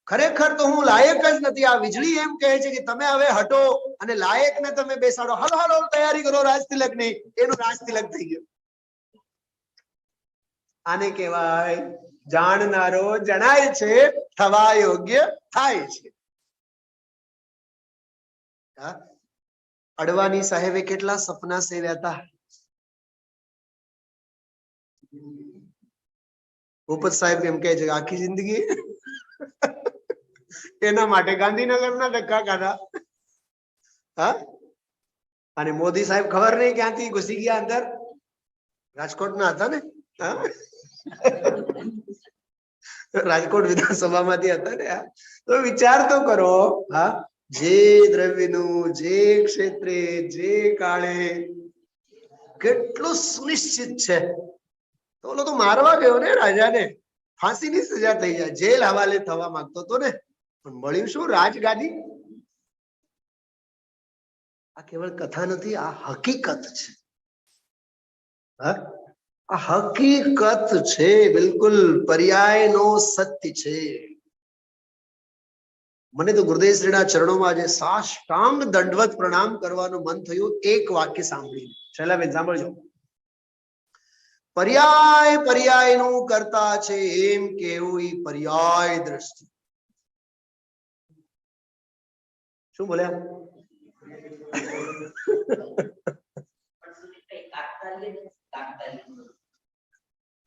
ખરેખર તો હું લાયક જ નથી. આ વીજળી એમ કહે છે કે તમે હવે હટો અને લાયકને તમે બેસાડો. હલો હલો, તૈયારી કરો રાજ તિલકની. એનું રાજ તિલક થઈ ગયું. આને કહેવાય જાણનારો જણાય છે, થવા યોગ્ય થાય છે. અડવાની સાહેબે કેટલા સપના સેવ્યા હતા. ભૂપત સાહેબ એમ કહે છે કે આખી જિંદગી એના માટે ગાંધીનગરના ધક્કા ખાધા. અને મોદી સાહેબ ખબર નહીં ક્યાંથી ઘુસી ગયા અંદર, રાજકોટના હતા ને, રાજકોટ વિધાનસભામાંથી હતા ને. તો વિચાર તો કરો, જે દ્રવ્યનું, જે ક્ષેત્રે, જે કાળે કેટલું સુનિશ્ચિત છે. તો ઓલો તો મારવા ગયો ને રાજાને, ફાંસીની સજા થઈ જાય, જેલ હવાલે થવા માંગતો હતો ને, પણ મળ્યું શું? રાજગાદી. આ કેવળ કથા નથી, આ હકીકત છે. આ હકીકત છે, બિલકુલ પર્યાયનો સત્ય છે. મને તો ગુરુદેવ શ્રીના ચરણોમાં આજે સાષ્ટાંગ દંડવત પ્રણામ કરવાનું મન થયું એક વાક્ય સાંભળીને. શૈલાબેન સાંભળજો. પર્યાય પર્યાયનું કરતા છે એમ કેવું પર્યાય દ્રષ્ટિ. શું બોલ્યા?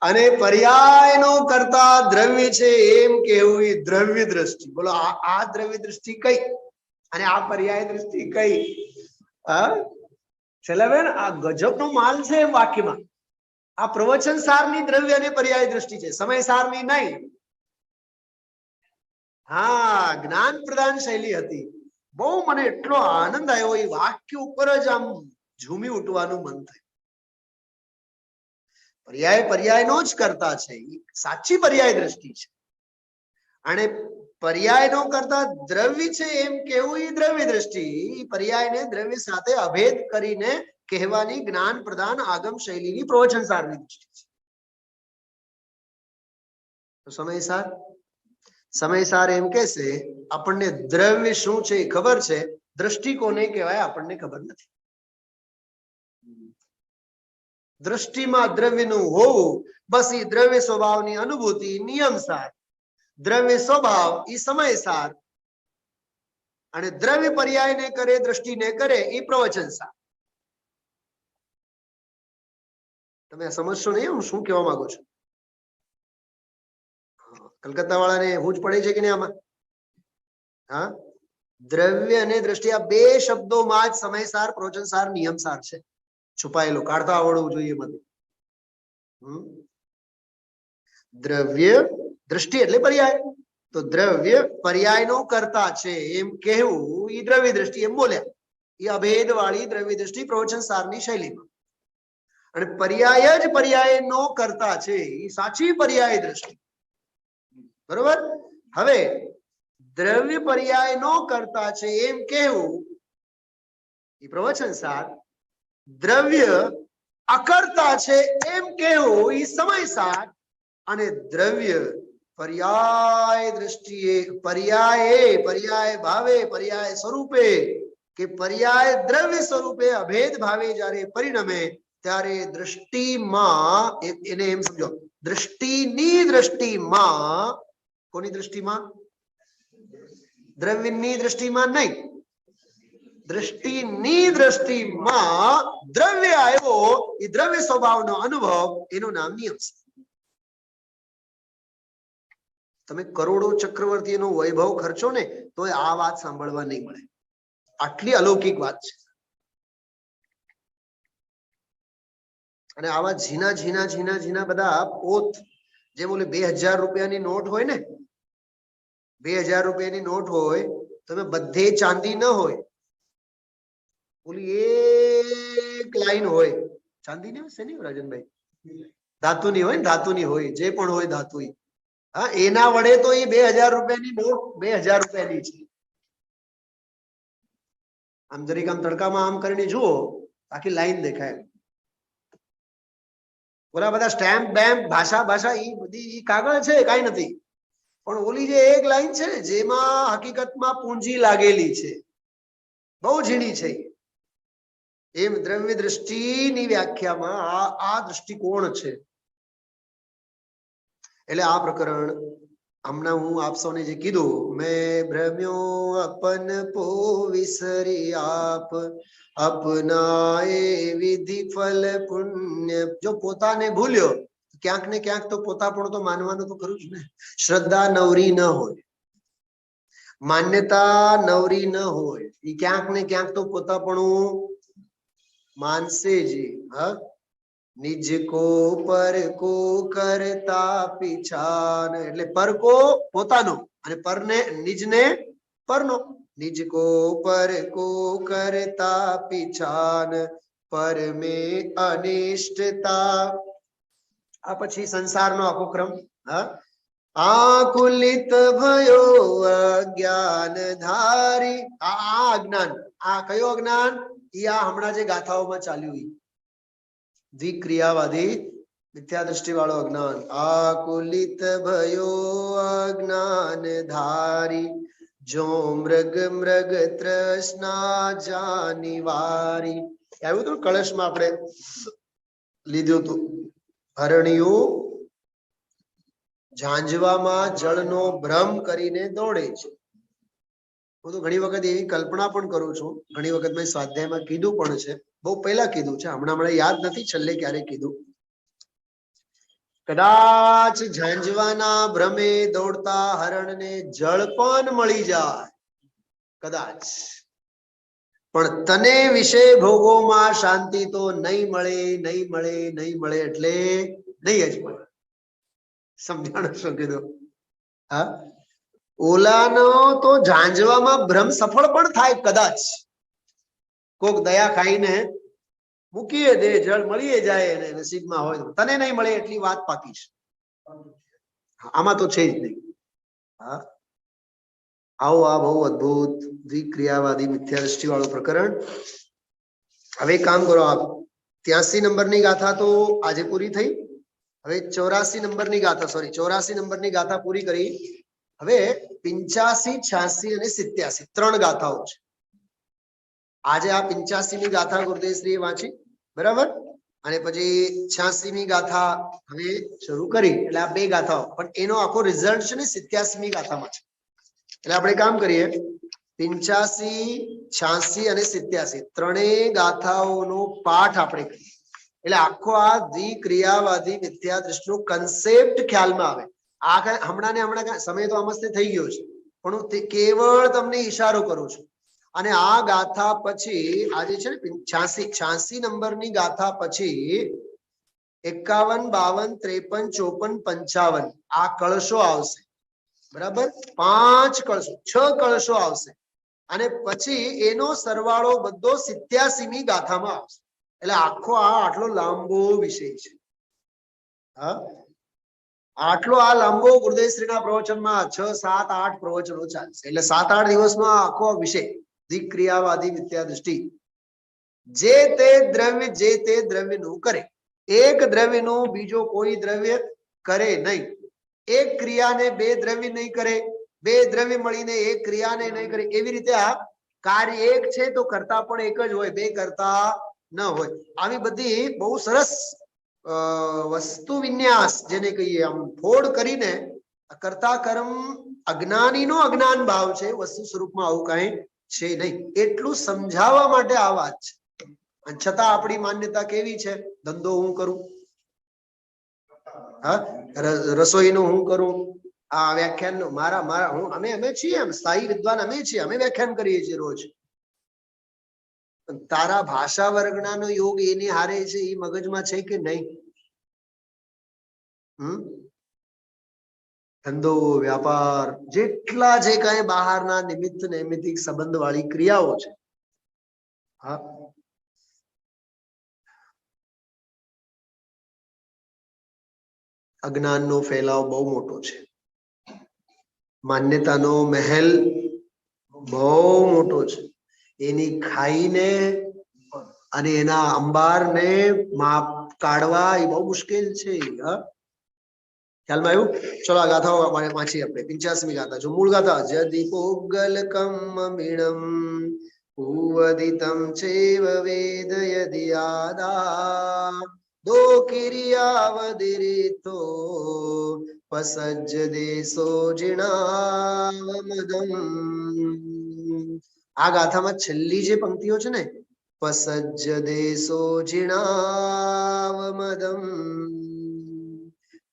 અને પર્યાયનો કરતા દ્રવ્ય છે એમ કેવું દ્રવ્ય દ્રષ્ટિ. બોલો આ દ્રવ્ય દ્રષ્ટિ કઈ અને આ પર્યાય દ્રષ્ટિ કઈ? શૈલાબેન આ ગજબનો માલ છે એમ વાક્યમાં. આ પ્રવચન સારની દ્રવ્ય અને પર્યાય દ્રષ્ટિ છે, સમય સારની નહીં. હા, જ્ઞાન પ્રદાન શૈલી હતી. બહુ મને એટલો આનંદ આવ્યો એ વાક્ય ઉપર જ આમ ઝૂમી ઉઠવાનું મન થયું. પર્યાય પર્યાયનો જ કરતા છે, સાચી પર્યાય દ્રષ્ટિ છે. અને પર્યાયનો કરતા દ્રવ્ય છે એમ કેવું એ દ્રવ્ય દ્રષ્ટિ. પર્યાયને દ્રવ્ય સાથે અભેદ કરીને કહેવાની જ્ઞાન પ્રદાન આગમ શૈલીની પ્રવચન સારની દ્રષ્ટિ છે. તો સમયસાર સમયસાર એમ કહેશે આપણને દ્રવ્ય શું છે ખબર છે, દ્રષ્ટિ કોને કહેવાય આપણને ખબર નથી. દ્રષ્ટિમાં દ્રવ્યનું હોવું, બસ એ દ્રવ્ય સ્વભાવની અનુભૂતિ નિયમસાર. દ્રવ્ય સ્વભાવ એ સમયસાર અને દ્રવ્ય પર્યાયને કરે દ્રષ્ટિને કરે એ પ્રવચનસાર. તમે સમજશો નહીં હું શું કહેવા માંગુ છું. કલકત્તા વાળાને હું જ પડે છે કે નહીં આમાં? હા, દ્રવ્ય અને દ્રષ્ટિ આ બે શબ્દોમાં જ સમયસાર પ્રવચનસાર નિયમસાર છે. છુપાયેલો કાઢતા આવડવું જોઈએ બધું. દ્રવ્ય દ્રષ્ટિ એટલે પર્યાય. તો દ્રવ્ય પર્યાયનો કરતા છે એમ કહેવું એ દ્રવ્ય દ્રષ્ટિ એમ બોલ્યા. એ અભેદ વાળી દ્રવ્ય દ્રષ્ટિ પ્રવચન સારની શૈલીમાં. અને પર્યાય જ પર્યાયનો કરતા છે એ સાચી પર્યાય દ્રષ્ટિ. બરોબર? હવે દ્રવ્ય પર્યાયનો કરતા છે એમ કહેવું એ પ્રવચન સાર. દ્રવ્ય અકર્તા છે એમ કેવું એ સમયસાર. અને દ્રવ્ય પર્યાય દ્રષ્ટિએ પર્યાય ભાવે પર્યાય સ્વરૂપે કે પર્યાય દ્રવ્ય સ્વરૂપે અભેદ ભાવે જ્યારે પરિણમે ત્યારે દ્રષ્ટિમાં એને એમ સમજો, દ્રષ્ટિની દ્રષ્ટિમાં. કોની દ્રષ્ટિમાં? દ્રવ્યની દ્રષ્ટિમાં નહીં, દ્રષ્ટિની દ્રષ્ટિમાં દ્રવ્ય આવ્યો એ દ્રવ્ય સ્વભાવનો અનુભવ, એનું નામ નિયમ છે. તમે કરોડો ચક્રવર્તીનો વૈભવ ખર્ચો ને તો આ વાત સાંભળવા નહીં મળે. આટલી અલૌકિક વાત છે. અને આવા ઝીણા ઝીણા ઝીણા ઝીણા બધા પોત, જે બોલે 2000 રૂપિયાની નોટ હોય ને, 2000 રૂપિયાની નોટ હોય તમે બધે ચાંદી ન હોય, ઓલી એક લાઈન હોય ચાંદી ની હશે ને રાજનભાઈ, ધાતુની હોય ને, ધાતુની હોય, જે પણ હોય ધાતુ. હા, એના વડે તો એ 2000 રૂપિયાની નોટ 2000 રૂપિયાની છે. આમ જરીક આમ તડકામાં આમ કરીને જુઓ આખી લાઈન દેખાય. ઓલા બધા સ્ટેમ્પ બેમ્પ ભાષા એ બધી કાગળ છે, કઈ નથી. પણ ઓલી જે એક લાઈન છે ને જેમાં હકીકતમાં પૂંજી લાગેલી છે, બહુ ઝીણી છે. એમ દ્રવ્ય દ્રષ્ટિની વ્યાખ્યામાં આ દ્રષ્ટિકોણ છે. એટલે આ પ્રકરણ હમણાં હું આપ સૌને જે કીધું, મેં ભ્રમ્યો અપન પો વિસરી આપ અપનાએ વિધિ ફલ પુણ્ય. જો પોતાને ભૂલ્યો ક્યાંક ને ક્યાંક તો પોતાપણું તો માનવાનું તો ખરું જ ને. શ્રદ્ધા નવરી ન હોય, માન્યતા નવરી ન હોય, એ ક્યાંક ને ક્યાંક તો પોતાપણું માનસે જી. હા, નિજ કો પર કો કરતા પીછાન. એટલે પર કો પોતાનો અને પરને નિજને પરનો. નિજ કો પર કો કરતા પીછાન પર મે અનિષ્ટતા. આ પછી સંસારનો આખો ક્રમ. હા, આકુલિત ભયો અજ્ઞાન ધારી. આ અજ્ઞાન, આ કયો અજ્ઞાન? આ હમણાં જે ગાથાઓમાં ચાલ્યું દ્વિક્રિયાવાદી મિથ્યા દ્રષ્ટિ વાળો અજ્ઞાન. આકુલિત ભયો અજ્ઞાન ધારી જો મૃગ મૃગ તૃષ્ણા જાનિવારી આવ્યું હતું કળશમાં આપણે લીધું હતું. હરણિયું ઝાંઝવામાં જળનો ભ્રમ કરીને દોડે છે. હું તો ઘણી વખત એવી કલ્પના પણ કરું છું, ઘણી વખત મેં સ્વાધ્યાયમાં કીધું પણ છે, બહુ પહેલા કીધું છે, હમણાં યાદ નથી છેલ્લે ક્યારે કીધું. કદાચ ઝાંઝવાના ભ્રમે દોડતા હરણને જળ પણ મળી જાય કદાચ, પણ તને વિશે ભોગોમાં શાંતિ તો નહીં મળે, નહીં મળે, નહીં મળે એટલે નહીં જ મળે. સમજાણું શું કીધું? હા, ઓલાનો તો ઝાંઝવામાં ભ્રમ સફળ પણ થાય કદાચ, કોક દયા ખાઈને મૂકીએ દે, જળ મળીએ જાય અને નસીબમાં હોય તો, તને નહીં મળે એટલી વાત પાકી છે. આમાં તો છે જ નહીં. હા, આવો આ બહુ અદભુત દ્વિક્રિયાવાદી મિથ્યા દ્રષ્ટિ વાળું પ્રકરણ. હવે કામ કરો, આપ 83 નંબરની ગાથા તો આજે પૂરી થઈ. હવે 84 નંબરની ગાથા, સોરી 84 નંબરની ગાથા પૂરી કરી. હવે 85, 86 અને 87 ત્રણ ગાથાઓ છે. આજે આ 85મી ગાથા ગુરુદેવશ્રીએ વાંચી, બરાબર, અને પછી 86મી ગાથા હવે શરૂ કરી. એટલે આ બે ગાથાઓ, પણ એનો આખો રિઝલ્ટ છે ને 87મી ગાથામાં છે. એટલે આપણે કામ કરીએ, 85, 86 અને 87 ત્રણેય ગાથાઓનો પાઠ આપણે કરીએ. એટલે આખો આ દ્વિક્રિયાવાદી મિથ્યા દ્રષ્ટિનો કન્સેપ્ટ ખ્યાલમાં આવે. આ હમણાં સમય તો આમસ્તે થઈ ગયો છે, પણ હું કેવળ તમને ઈશારો કરું છું. અને આ ગાથા પછી આજે છે ને 86 નંબરની ગાથા પછી 51, 52, 53, 54, 55 આ કળશો આવશે, બરાબર, 5 કળશો, 6 કળશો આવશે. અને પછી એનો સરવાળો બધો 87મી ગાથામાં આવશે. એટલે આખો આટલો લાંબો વિષય છે. હા, આટલો આ લાંબો ગુરુદેવશ્રીના પ્રવચનમાં 6, 7, 8 પ્રવચનો ચાલશે. એટલે 7-8 દિવસનો આખો વિષય દ્વિક્રિયાવાદી મિથ્યા દ્રષ્ટિ. જે તે દ્રવ્યનું કરે, એક દ્રવ્યનું બીજો કોઈ દ્રવ્ય કરે નહીં. એક ક્રિયાને બે દ્રવ્ય નહીં કરે, બે દ્રવ્ય મળીને એક ક્રિયાને નહીં કરે. એવી રીતે આ કાર્ય એક છે તો કરતા પણ એક જ હોય, બે કરતા ન હોય. આવી બધી બહુ સરસ વસ્તુ વિન્યાસ જેને કહીએ, આમ ફોડ કરીને કરતા કર્મ અજ્ઞાનીનો અજ્ઞાન ભાવ છે, વસ્તુ સ્વરૂપમાં આવું કઈ છે નહીં. એટલું સમજાવવા માટે આ વાત છે. અને છતાં આપણી માન્યતા કેવી છે? ધંધો હું કરું, હા, રસોઈનું હું કરું, આ વ્યાખ્યાન મારા હું અમે છીએ, એમ સ્થાયી વિદ્વાન અમે છીએ, અમે વ્યાખ્યાન કરીએ છીએ રોજ. તારા ભાષા વર્ગનાનો યોગ એની હારે છે એ મગજમાં છે કે નહીં? ધંધો, વ્યાપાર, જેટલા જે કઈ બહારના નિમિત્ત નૈમિતિક સંબંધ વાળી ક્રિયાઓ છે, હા, અજ્ઞાનનો ફેલાવ બહુ મોટો છે. માન્યતાનો મહેલ બહુ મોટો છે. એની ખાઈને અને એના અંબારને માપ કાઢવા એ બહુ મુશ્કેલ છે. ખ્યાલમાં આવ્યું? ચલો આ ગાથાઓ વાંચીએ આપણે. 85મી ગાથા જો મૂળ ગાથા. જદિપોગલકમ મીણમ ઉવદિતમ ચેવ વેદ યદિયાદા દો કિરિયાવદિરિતો પસજ્જ દેશો જીણાવમદમ. આ ગાથામાં છેલ્લી જે પંક્તિઓ છે ને, પસજ્જ દેશો જીણાવમદમ,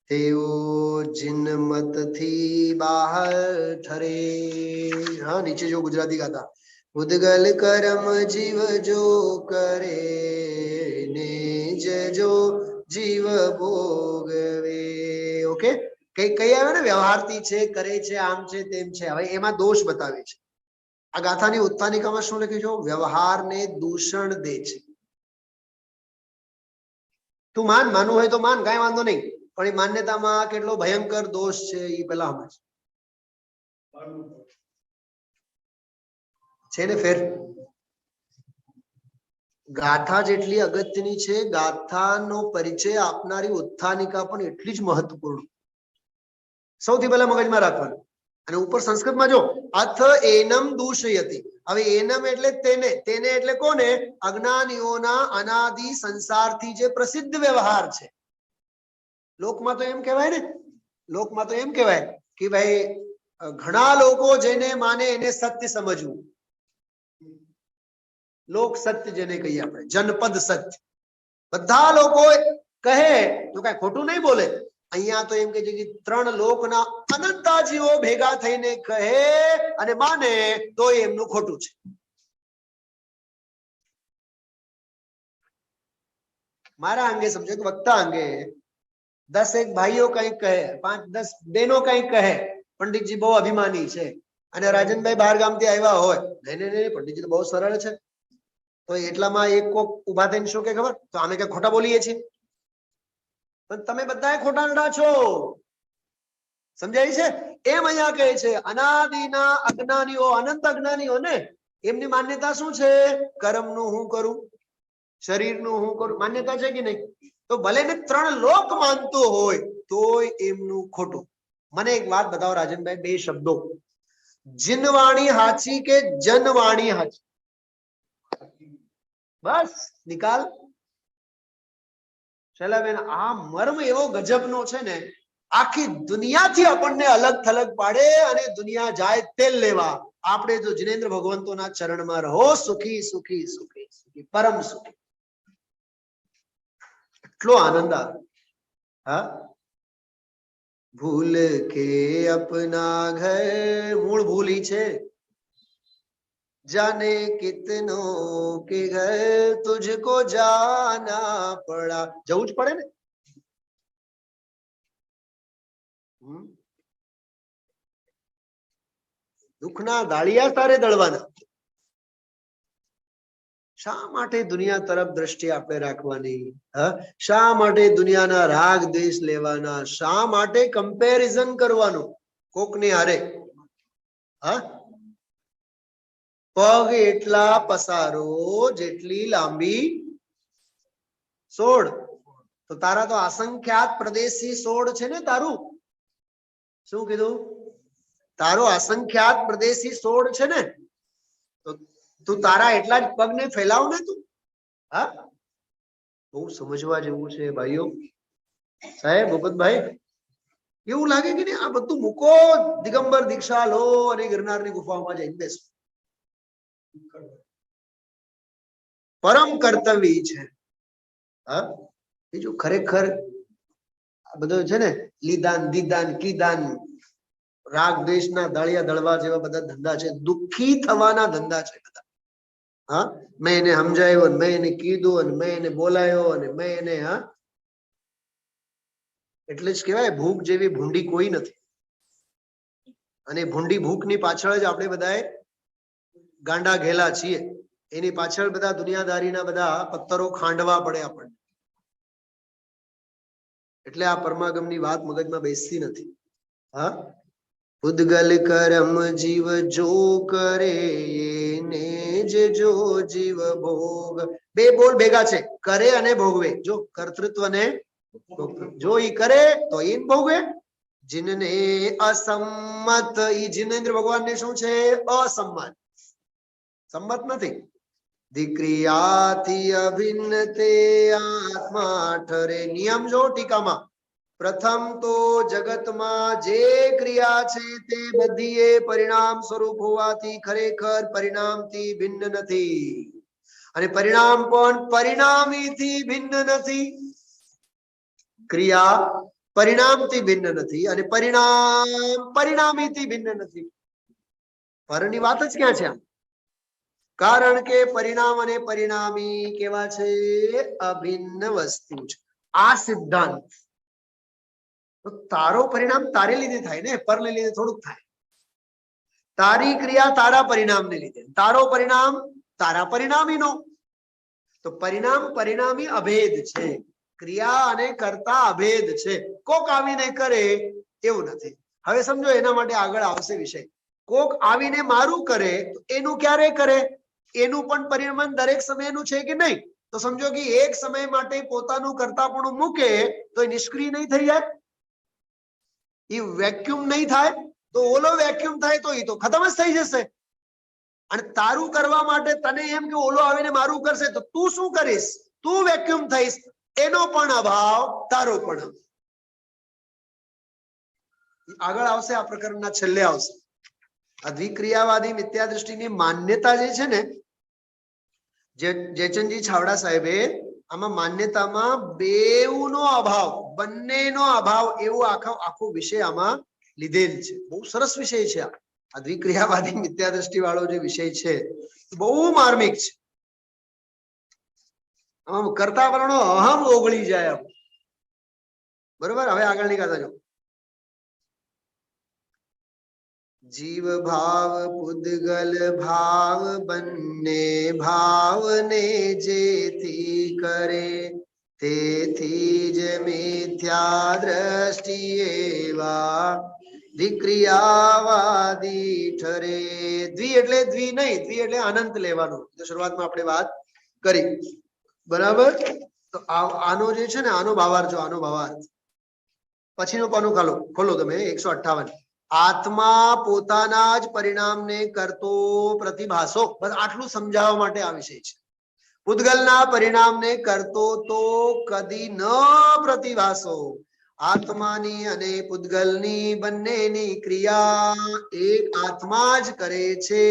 તેઓ જિન્મતથી બહાર ઠરે. હા, નીચે જો ગુજરાતી ગાથા. ઉદગલ કરમ જીવ જો કરે ને જો જીવ ભોગવે. ઓકે, કઈ આવે ને, વ્યવહારથી છે, કરે છે, આમ છે, તેમ છે. હવે એમાં દોષ બતાવે છે. આ ગાથાની ઉત્થાનિકામાં શું લખ્યું છે? વ્યવહારને દૂષણ દે છે. તું માનવું હોય તો માન, કઈ વાંધો નહીં, પણ એ માન્યતામાં કેટલો ભયંકર દોષ છે એ પેલા સમજ છે ને. ફેર ગાથા જેટલી અગત્યની છે, ગાથાનો પરિચય આપનારી ઉત્થાનિકા પણ એટલી જ મહત્વપૂર્ણ. સૌથી પહેલા મગજમાં રાખવાનું, અને ઉપર સંસ્કૃતમાં જો અથ એનમ દૂષયતિ. હવે એનમ એટલે તેને, તેને એટલે કોને? અજ્ઞાનીઓના અનાદિ સંસારથી જે પ્રસિદ્ધ વ્યવહાર છે. લોકમાં તો એમ કહેવાય ને, લોકમાં તો એમ કહેવાય કે ભાઈ ઘણા લોકો જેને માને એને સત્ય સમજવું. લોક સત્ય જેને કહીએ આપણે, જનપદ સત્ય. બધા લોકો કહે તો કઈ ખોટું નહીં બોલે. અહીંયા તો એમ કે છે કે 3 લોકના અનંતાજીઓ ભેગા થઈને કહે અને માને તો એમનું ખોટું છે. મારા અંગે સમજો કે વક્તા અંગે 10 ભાઈઓ કંઈક કહે, 5-10 બહેનો કંઈક કહે, પંડિતજી બહુ અભિમાની છે અને રાજનભાઈ બહાર ગામથી આવ્યા હોય, નહીં પંડિતજી તો બહુ સરળ છે, તો એટલામાં એક કોક ઉભા થઈને શું કે ખબર, તો અમે કઈ ખોટા બોલીએ છીએ. પણ તમે બધા ખોટા નડા છો. સમજાય છે? એમ અહીંયા કહે છે અનાદિના અજ્ઞાનીઓ, અનંત અજ્ઞાનીઓ ને એમની માન્યતા શું છે? કર્મનું હું કરું, શરીરનું હું કરું, માન્યતા છે કે નહીં? તો ભલે ને 3 લોક માનતો હોય તોય એમનું ખોટું. મને એક વાત બતાવો રાજનભાઈ, 2 શબ્દો, જીનવાણી હાચી કે જનવાણી હાચી? બસ નિકાલ. શૈલાબેન, આ મર્મ એવો ગજબનો છે ને, આખી દુનિયાથી આપણને અલગ થલગ પાડે અને દુનિયા જાય તેલ લેવા. આપણે જો જિનેન્દ્ર ભગવંતોના ચરણમાં રહો, સુખી સુખી સુખી સુખી, પરમ સુખી. એટલો આનંદ આવે. હા, ભૂલ કે અપના ઘર, મૂળ ભૂલી છે. जाने कितनों के घर तुझको जाना पड़ा. જવું જ પડે ને. દુઃખના દાળિયા તારે દળવાના. શા માટે દુનિયા તરફ દ્રષ્ટિ આપણે રાખવાની? શા માટે દુનિયાના રાગ દ્વેષ લેવાના? શા માટે કમ્પેરિઝન કરવાનું કોકની હારે? હા, પગ એટલા પસારો જેટલી લાંબી સોડ. તો તારા તો અસંખ્યાત પ્રદેશી સોડ છે ને. તારું શું કીધું? તારો અસંખ્યાત પ્રદેશી સોડ છે ને. તો તું તારા એટલા જ પગને ફેલાવ ને તું. હા, બહુ સમજવા જેવું છે ભાઈઓ. સાહેબ ભૂપતભાઈ, એવું લાગે કે નહીં આ બધું મૂકો, દિગંબર દીક્ષા લો અને ગિરનારની ગુફાઓમાં જઈને બેસો. પરમ કર્તવ્ય છે. હા, બીજું ખરેખર આ બધું છે ને, લીદાન દીદાન કીદાન, રાગ દ્વેષના દાળિયા દળવા જેવા બધા ધંધા છે, દુઃખી થવાના ધંધા છે બધા. હા, મેં એને સમજાયો, મેં એને કીધું, અને મેં એને બોલાયો, અને મેં એને, હા, એટલે જ કહેવાય ભૂખ જેવી ભૂંડી કોઈ નથી. અને ભૂંડી ભૂખની પાછળ જ આપણે બધાએ ગાંડા ઘેલા છીએ. એની પાછળ બધા દુનિયાદારીના બધા પત્તરો ખાંડવા પડે આપણને. એટલે આ પરમાગમની વાત મગજમાં બેસતી નથી. હા, ઉદ્ગલ કરમ જીવ જો કરે એને જ જો જીવ ભોગ. 2 બોલ ભેગા છે, કરે અને ભોગવે. જો કર્તૃત્વ ને જો ઈ કરે તો ઈ ભોગવે. જીનને અસંમત, ઈ જીનેન્દ્ર ભગવાન ને શું છે? અસંમત. સંમત નથી. દીક્રિયાથી અભિન્ન તે આત્મા ઠરે. નિયમ જો ટીકામાં, પ્રથમ તો જગતમાં જે ક્રિયા છે તે બધી એ પરિણામ સ્વરૂપ હોવાથી ખરેખર પરિણામથી ભિન્ન નથી. અને પરિણામ પણ પરિણામીથી ભિન્ન નથી. ક્રિયા પરિણામથી ભિન્ન નથી અને પરિણામ પરિણામીથી ભિન્ન નથી. પરની વાત જ ક્યાં છે? કારણ કે પરિણામ અને પરિણામી કેવા છે? અભિન્ન વસ્તુ છે. આ સિદ્ધાંત. તો તારો પરિણામ તારે લીધે થાય ને, પરને લીધે થોડુંક થાય. તારી ક્રિયા તારા પરિણામને લીધે, તારો પરિણામ તારા પરિણામીનો. તો પરિણામ પરિણામી અભેદ છે. ક્રિયા અને કર્તા અભેદ છે. કોક આવીને કરે એવું નથી. હવે સમજો, એના માટે આગળ આવશે વિષય. કોક આવીને મારું કરે તો એનું ક્યારે કરે? એનું પણ પરિણામ દરેક સમયનું છે કે નહીં? તો સમજો કે એક સમય માટે પોતાનું કર્તાપણું મૂકે તો એ નિષ્ક્રિય નહીં થઈ જાય? એ વેક્યુમ નહીં થાય? તો ઓલો વેક્યુમ થાય તો એ તો ખતમ જ થઈ જશે. અને તારું કરવા માટે તને એમ કે ઓલો આવીને મારું કરશે તો તું શું કરીશ? તું વેક્યુમ થઈશ. એનો પણ અભાવ, તારો પણ અભાવ. આગળ આવશે આ પ્રકરણના છેલ્લે આવશે. આ દ્વિક્રિયાવાદી મિથ્યા દૃષ્ટિની માન્યતા જે છે ને, જેચનજી છાવડા સાહેબે આમાં માન્યતામાં બેઉનો અભાવ, બંનેનો અભાવ એવું આખો વિષય આમાં લીધેલ છે. બહુ સરસ વિષય છે આ દ્વિક્રિયાવાદી મિથ્યા દૃષ્ટિ વાળો જે વિષય છે બહુ માર્મિક છે. આમ કરતા વર્ણો અહમ ઓગળી જાય. બરોબર, હવે આગળની કથા જો. જીવ ભાવ પૂદગલ ભાવ બંને ભાવને જેથી કરે તેથી જ મિથ્યા દ્રષ્ટિ એવા દ્વિક્રિયાવાદી ઠરે. દ્વિ એટલે દ્વિ નહીં, દ્વિ એટલે અનંત લેવાનું. તો શરૂઆતમાં આપણે વાત કરી, બરાબર. તો આનો જે છે ને, આનો ભાવાર્થ જો, આનો ભાવાર્થ પછીનો પાનું ખોલો તમે 158. આત્મા પોતાના જ પરિણામને કરતો પ્રતિભાસો. બસ આટલું સમજાવવા માટે આ વિષય છે. પૂદગલના પરિણામને કરતો તો કદી ન પ્રતિભાસો. આત્માની અને પૂદગલની બંનેની ક્રિયા એક આત્મા જ કરે છે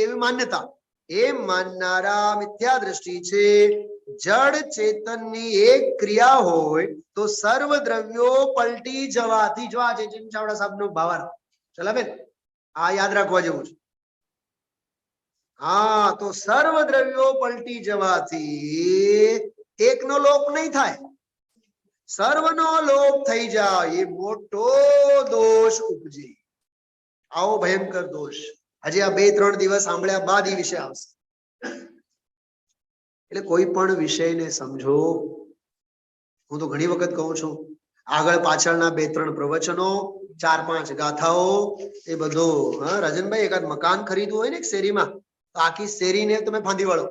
એવી માન્યતા, એમ માનનારા મિથ્યા દ્રષ્ટિ છે. જડ ચેતનની એક ક્રિયા હોય તો સર્વ દ્રવ્યો પલટી જવાથી, જો આ ચેતન ચાવડા સાહેબનો ભાવાર્થ ચલાબેન આ યાદ રાખવા જેવું છે. હા, તો સર્વ દ્રવ્યો પલટી જવાથી એકનો લોપ નહીં થાય, સર્વનો લોપ થઈ જાય. એ મોટો દોષ ઉપજે. આવો ભયંકર દોષ હજી આ 2-3 દિવસ સાંભળ્યા બાદ એ વિષય આવશે. એટલે કોઈ પણ વિષયને સમજો. હું તો ઘણી વખત કહું છું, આગળ પાછળના 2-3 પ્રવચનો, 4-5 ગાથાઓ, એ બધું. રાજનભાઈ, એકાદ મકાન ખરીદવું હોય ને એક શેરીમાં, તો આખી શેરીને તમે ફાંદી વળો.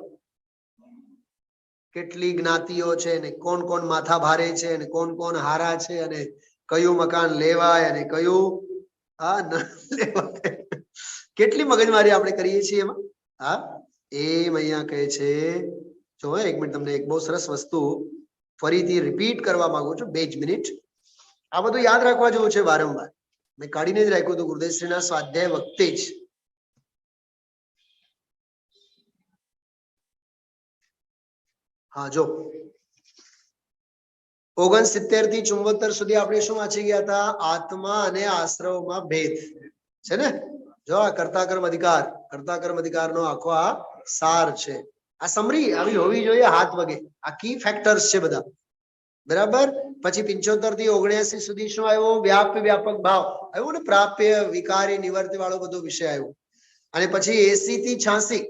કેટલી જ્ઞાતિઓ છે ને કોણ કોણ માથા ભારે છે અને કોણ કોણ હારા છે અને કયું મકાન લેવાય અને કયું ન લેવાય. કેટલી મગજમારી આપણે કરીએ છીએ એમાં. હા, એમ અહીંયા કહે છે. જો 1 મિનિટ, તમને એક બહુ સરસ વસ્તુ ફરીથી રિપીટ કરવા માંગુ છું. 2 જ મિનિટ. આ બધું યાદ રાખવા જેવું છે વારંવાર. મેં કાઢીને જ રાખ્યું હતું ગુરુદેવશ્રીના સ્વાધ્યાય વખતે જ. હા, જો 69 થી 74 સુધી આપણે શું વાંચી ગયા હતા? આત્મા અને આશ્રવમાં ભેદ છે ને. જો આ કર્તા કર્મ અધિકાર, કર્તા કર્મ અધિકારનો આખો આ સાર છે. આ સમરી આવી હોવી જોઈએ હાથ વગે. આ કી ફેક્ટર્સ છે બધા, બરાબર. પછી 75 થી 79 સુધી શું આવ્યો? વ્યાપક ભાવ આવ્યું ને, પ્રાપ્ય વિકારી નિવૃત્તિ વાળો બધો વિષય આવ્યો. અને પછી 80 થી 86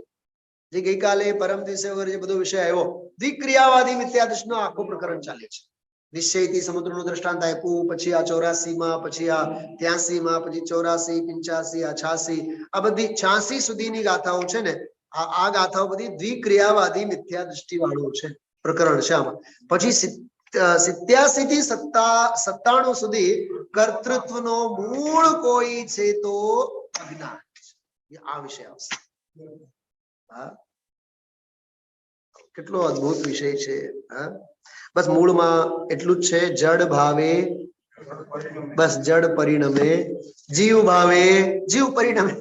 જે ગઈકાલે પરમ દિવસે વગર જે બધો વિષય આવ્યો, દ્વિક્રિયાવાદી મિથ્યા દૃષ્ટિનો આખો પ્રકરણ ચાલે છે. નિશ્ચયથી સમુદ્રનું દ્રષ્ટાંત આપ્યું, પછી આ 84 માં, પછી આ 83 માં, પછી 84, 85, આ 86, આ બધી 86 સુધીની ગાથાઓ છે ને, આ ગાથાઓ બધી દ્વિક્રિયાવાદી મિથ્યા દૃષ્ટિ વાળું છે પ્રકરણ છે આમાં. પછી 87 થી 97 સુધી કર્તૃત્વનો મૂળ કોઈ છે તો અજ્ઞાન. આ વિષય આવશે. હા, કેટલો અદ્ભુત વિષય છે. હા, બસ મૂળમાં એટલું જ છે. જડ ભાવે બસ જડ પરિણમે, જીવ ભાવે જીવ પરિણમે.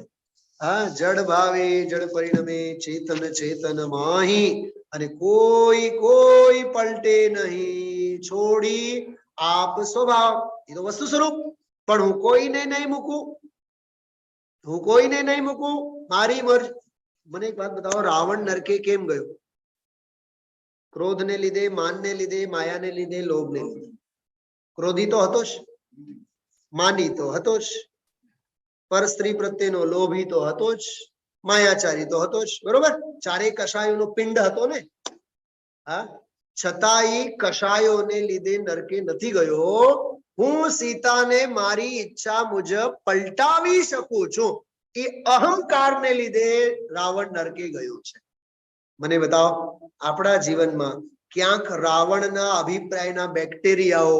હા, જડ ભાવે જડ પરિણમે, ચેતન ચેતન માહી, અને કોઈ પલટે નહીં. છોડી આપ સ્વભાવ. એ તો વસ્તુ સ્વરૂપ, પણ હું કોઈને નહીં મૂકું, હું કોઈને નહીં મૂકું, મારી મરજી. મને એક વાત બતાવો, રાવણ નરકે કેમ ગયો? ક્રોધને લીધે, માનને લીધે, માયાને લીધે, લોભને લીધે. ક્રોધી તો હતો જ, માની તો હતો જ, પર સ્ત્રી પ્રત્યેનો લોભી તો હતો જ, માયાચારી તો હતો જ. બરોબર, ચારેય કષાયોનો પિંડ હતો ને. હા, છતાંય કષાયોને લીધે નરકે નથી ગયો. હું સીતાને મારી ઈચ્છા મુજબ પલટાવી શકું છું, એ અહંકારને લીધે રાવણ નરકે ગયો છે. મને બતાવો, આપણા જીવનમાં ક્યાંક રાવણના અભિપ્રાયના બેક્ટેરિયાઓ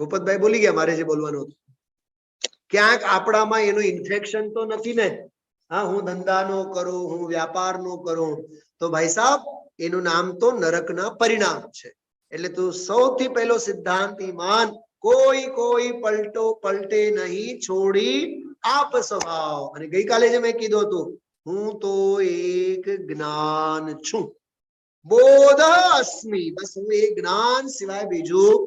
ભૂપતભાઈ બોલી ગયા, મારે જે બોલવાનું હતું. ક્યાંક આપણામાં એનું ઇન્ફેક્શન તો નથી ને? હા, હું ધંધાનો કરું, હું વ્યાપારનો કરું, તો ભાઈ સાહેબ એનું નામ તો નરકના પરિણામ છે. એટલે તું સૌથી પહેલો સિદ્ધાંત ઈમાન, કોઈ પલટે નહીં, છોડી આપ સ્વભાવ. અને ગઈકાલે જે મેં કીધું હતું, હું તો એક જ્ઞાન છું, બોધ અસ્મિ, બસ હું એક જ્ઞાન સિવાય બીજું.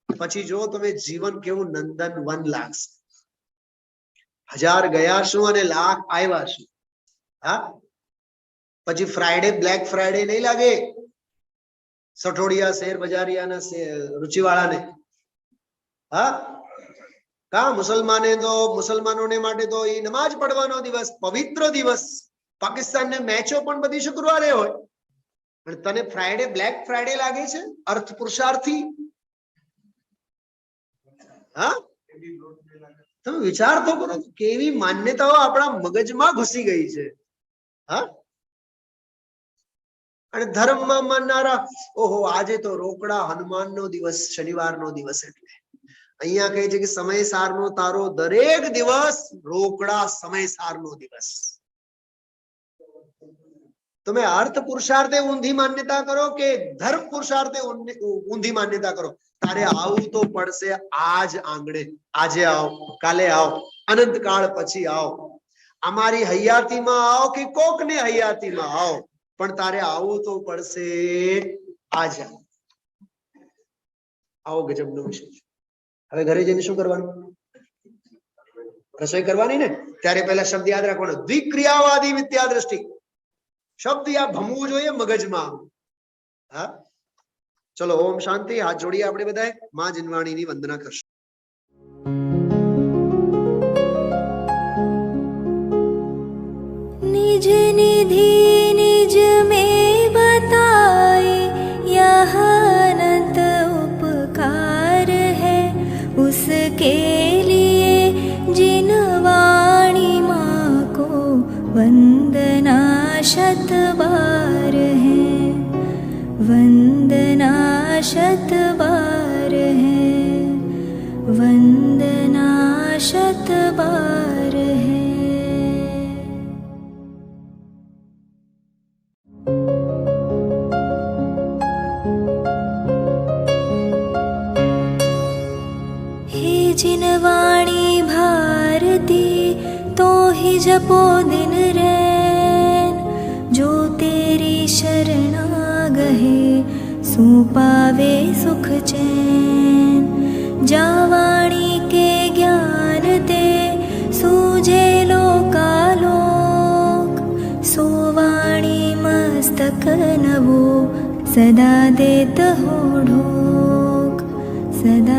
પછી જો તમે જીવન કેવું નંદન વન લાગશે. 1000 ગયા શું અને લાખ આવ્યા શું? હા, પછી ફ્રાઈડે બ્લેક ફ્રાઈડે નહીં લાગે સઠોડિયા શેર બજારિયાના રૂચિવાળાને. હા, કા મુસલમાનોને માટે તો એ નમાજ પડવાનો દિવસ, પવિત્ર દિવસ. પાકિસ્તાનને મેચો પણ બધી શુક્રવારે હોય, પણ તને ફ્રાઈડે બ્લેક ફ્રાઈડે લાગે છે? અર્થ પુરુષાર્થી. હા, તમે વિચાર તો કરો કેવી માન્યતાઓ આપણા મગજમાં ઘૂસી ગઈ છે. હા, અને ધર્મમાં માનનારા, ઓહો આજે તો રોકડા હનુમાનનો દિવસ, શનિવારનો દિવસ. એટલે અહીંયા કહે છે કે સમયસારનો તારો દરેક દિવસ રોકડા સમયસારનો દિવસ. તમે અર્થ પુરુષાર્થે ઊંધી માન્યતા કરો કે ધર્મ પુરુષાર્થે ઊંધી માન્યતા કરો, તારે આવું તો પડશે આજ આંગણે. આજે આવ, કાલે આવ, અનંત કાળ પછી આવ, અમારી હયાતીમાં આવ કે કોકને હયાતીમાં આવ, પણ તારે આવું તો પડશે આજ. આવો ગજબનો વિષય છે. હવે ઘરે જઈને શું કરવાનું? રસોઈ કરવાની ને? ત્યારે પહેલા શબ્દ યાદ રાખવાનો, દ્વિક્રિયાવાદી વિદ્યા દ્રષ્ટિ. શબ્દ યા ભમવું જોઈએ મગજમાં. હા, ચલો ઓમ શાંતિ. હાથ જોડીએ આપણે બધાએ, માં જીનવાણીની વંદના કરશું. निज निधि निज में बताए, यह अनंत उपकार है उसके लिए जिन वाणी माँ को वंदना शत बार है, वंदना शत बार है, वंदना शत बार है. जिन वाणी भारती तो ही जपो दिन रैन, जो तेरी शरणा गहे सो पावे सुख चैन. जा वाणी के ज्ञान ते सूझे लोकालोक, सो वाणी मस्तक नवो सदा देत हो ढोक, सदा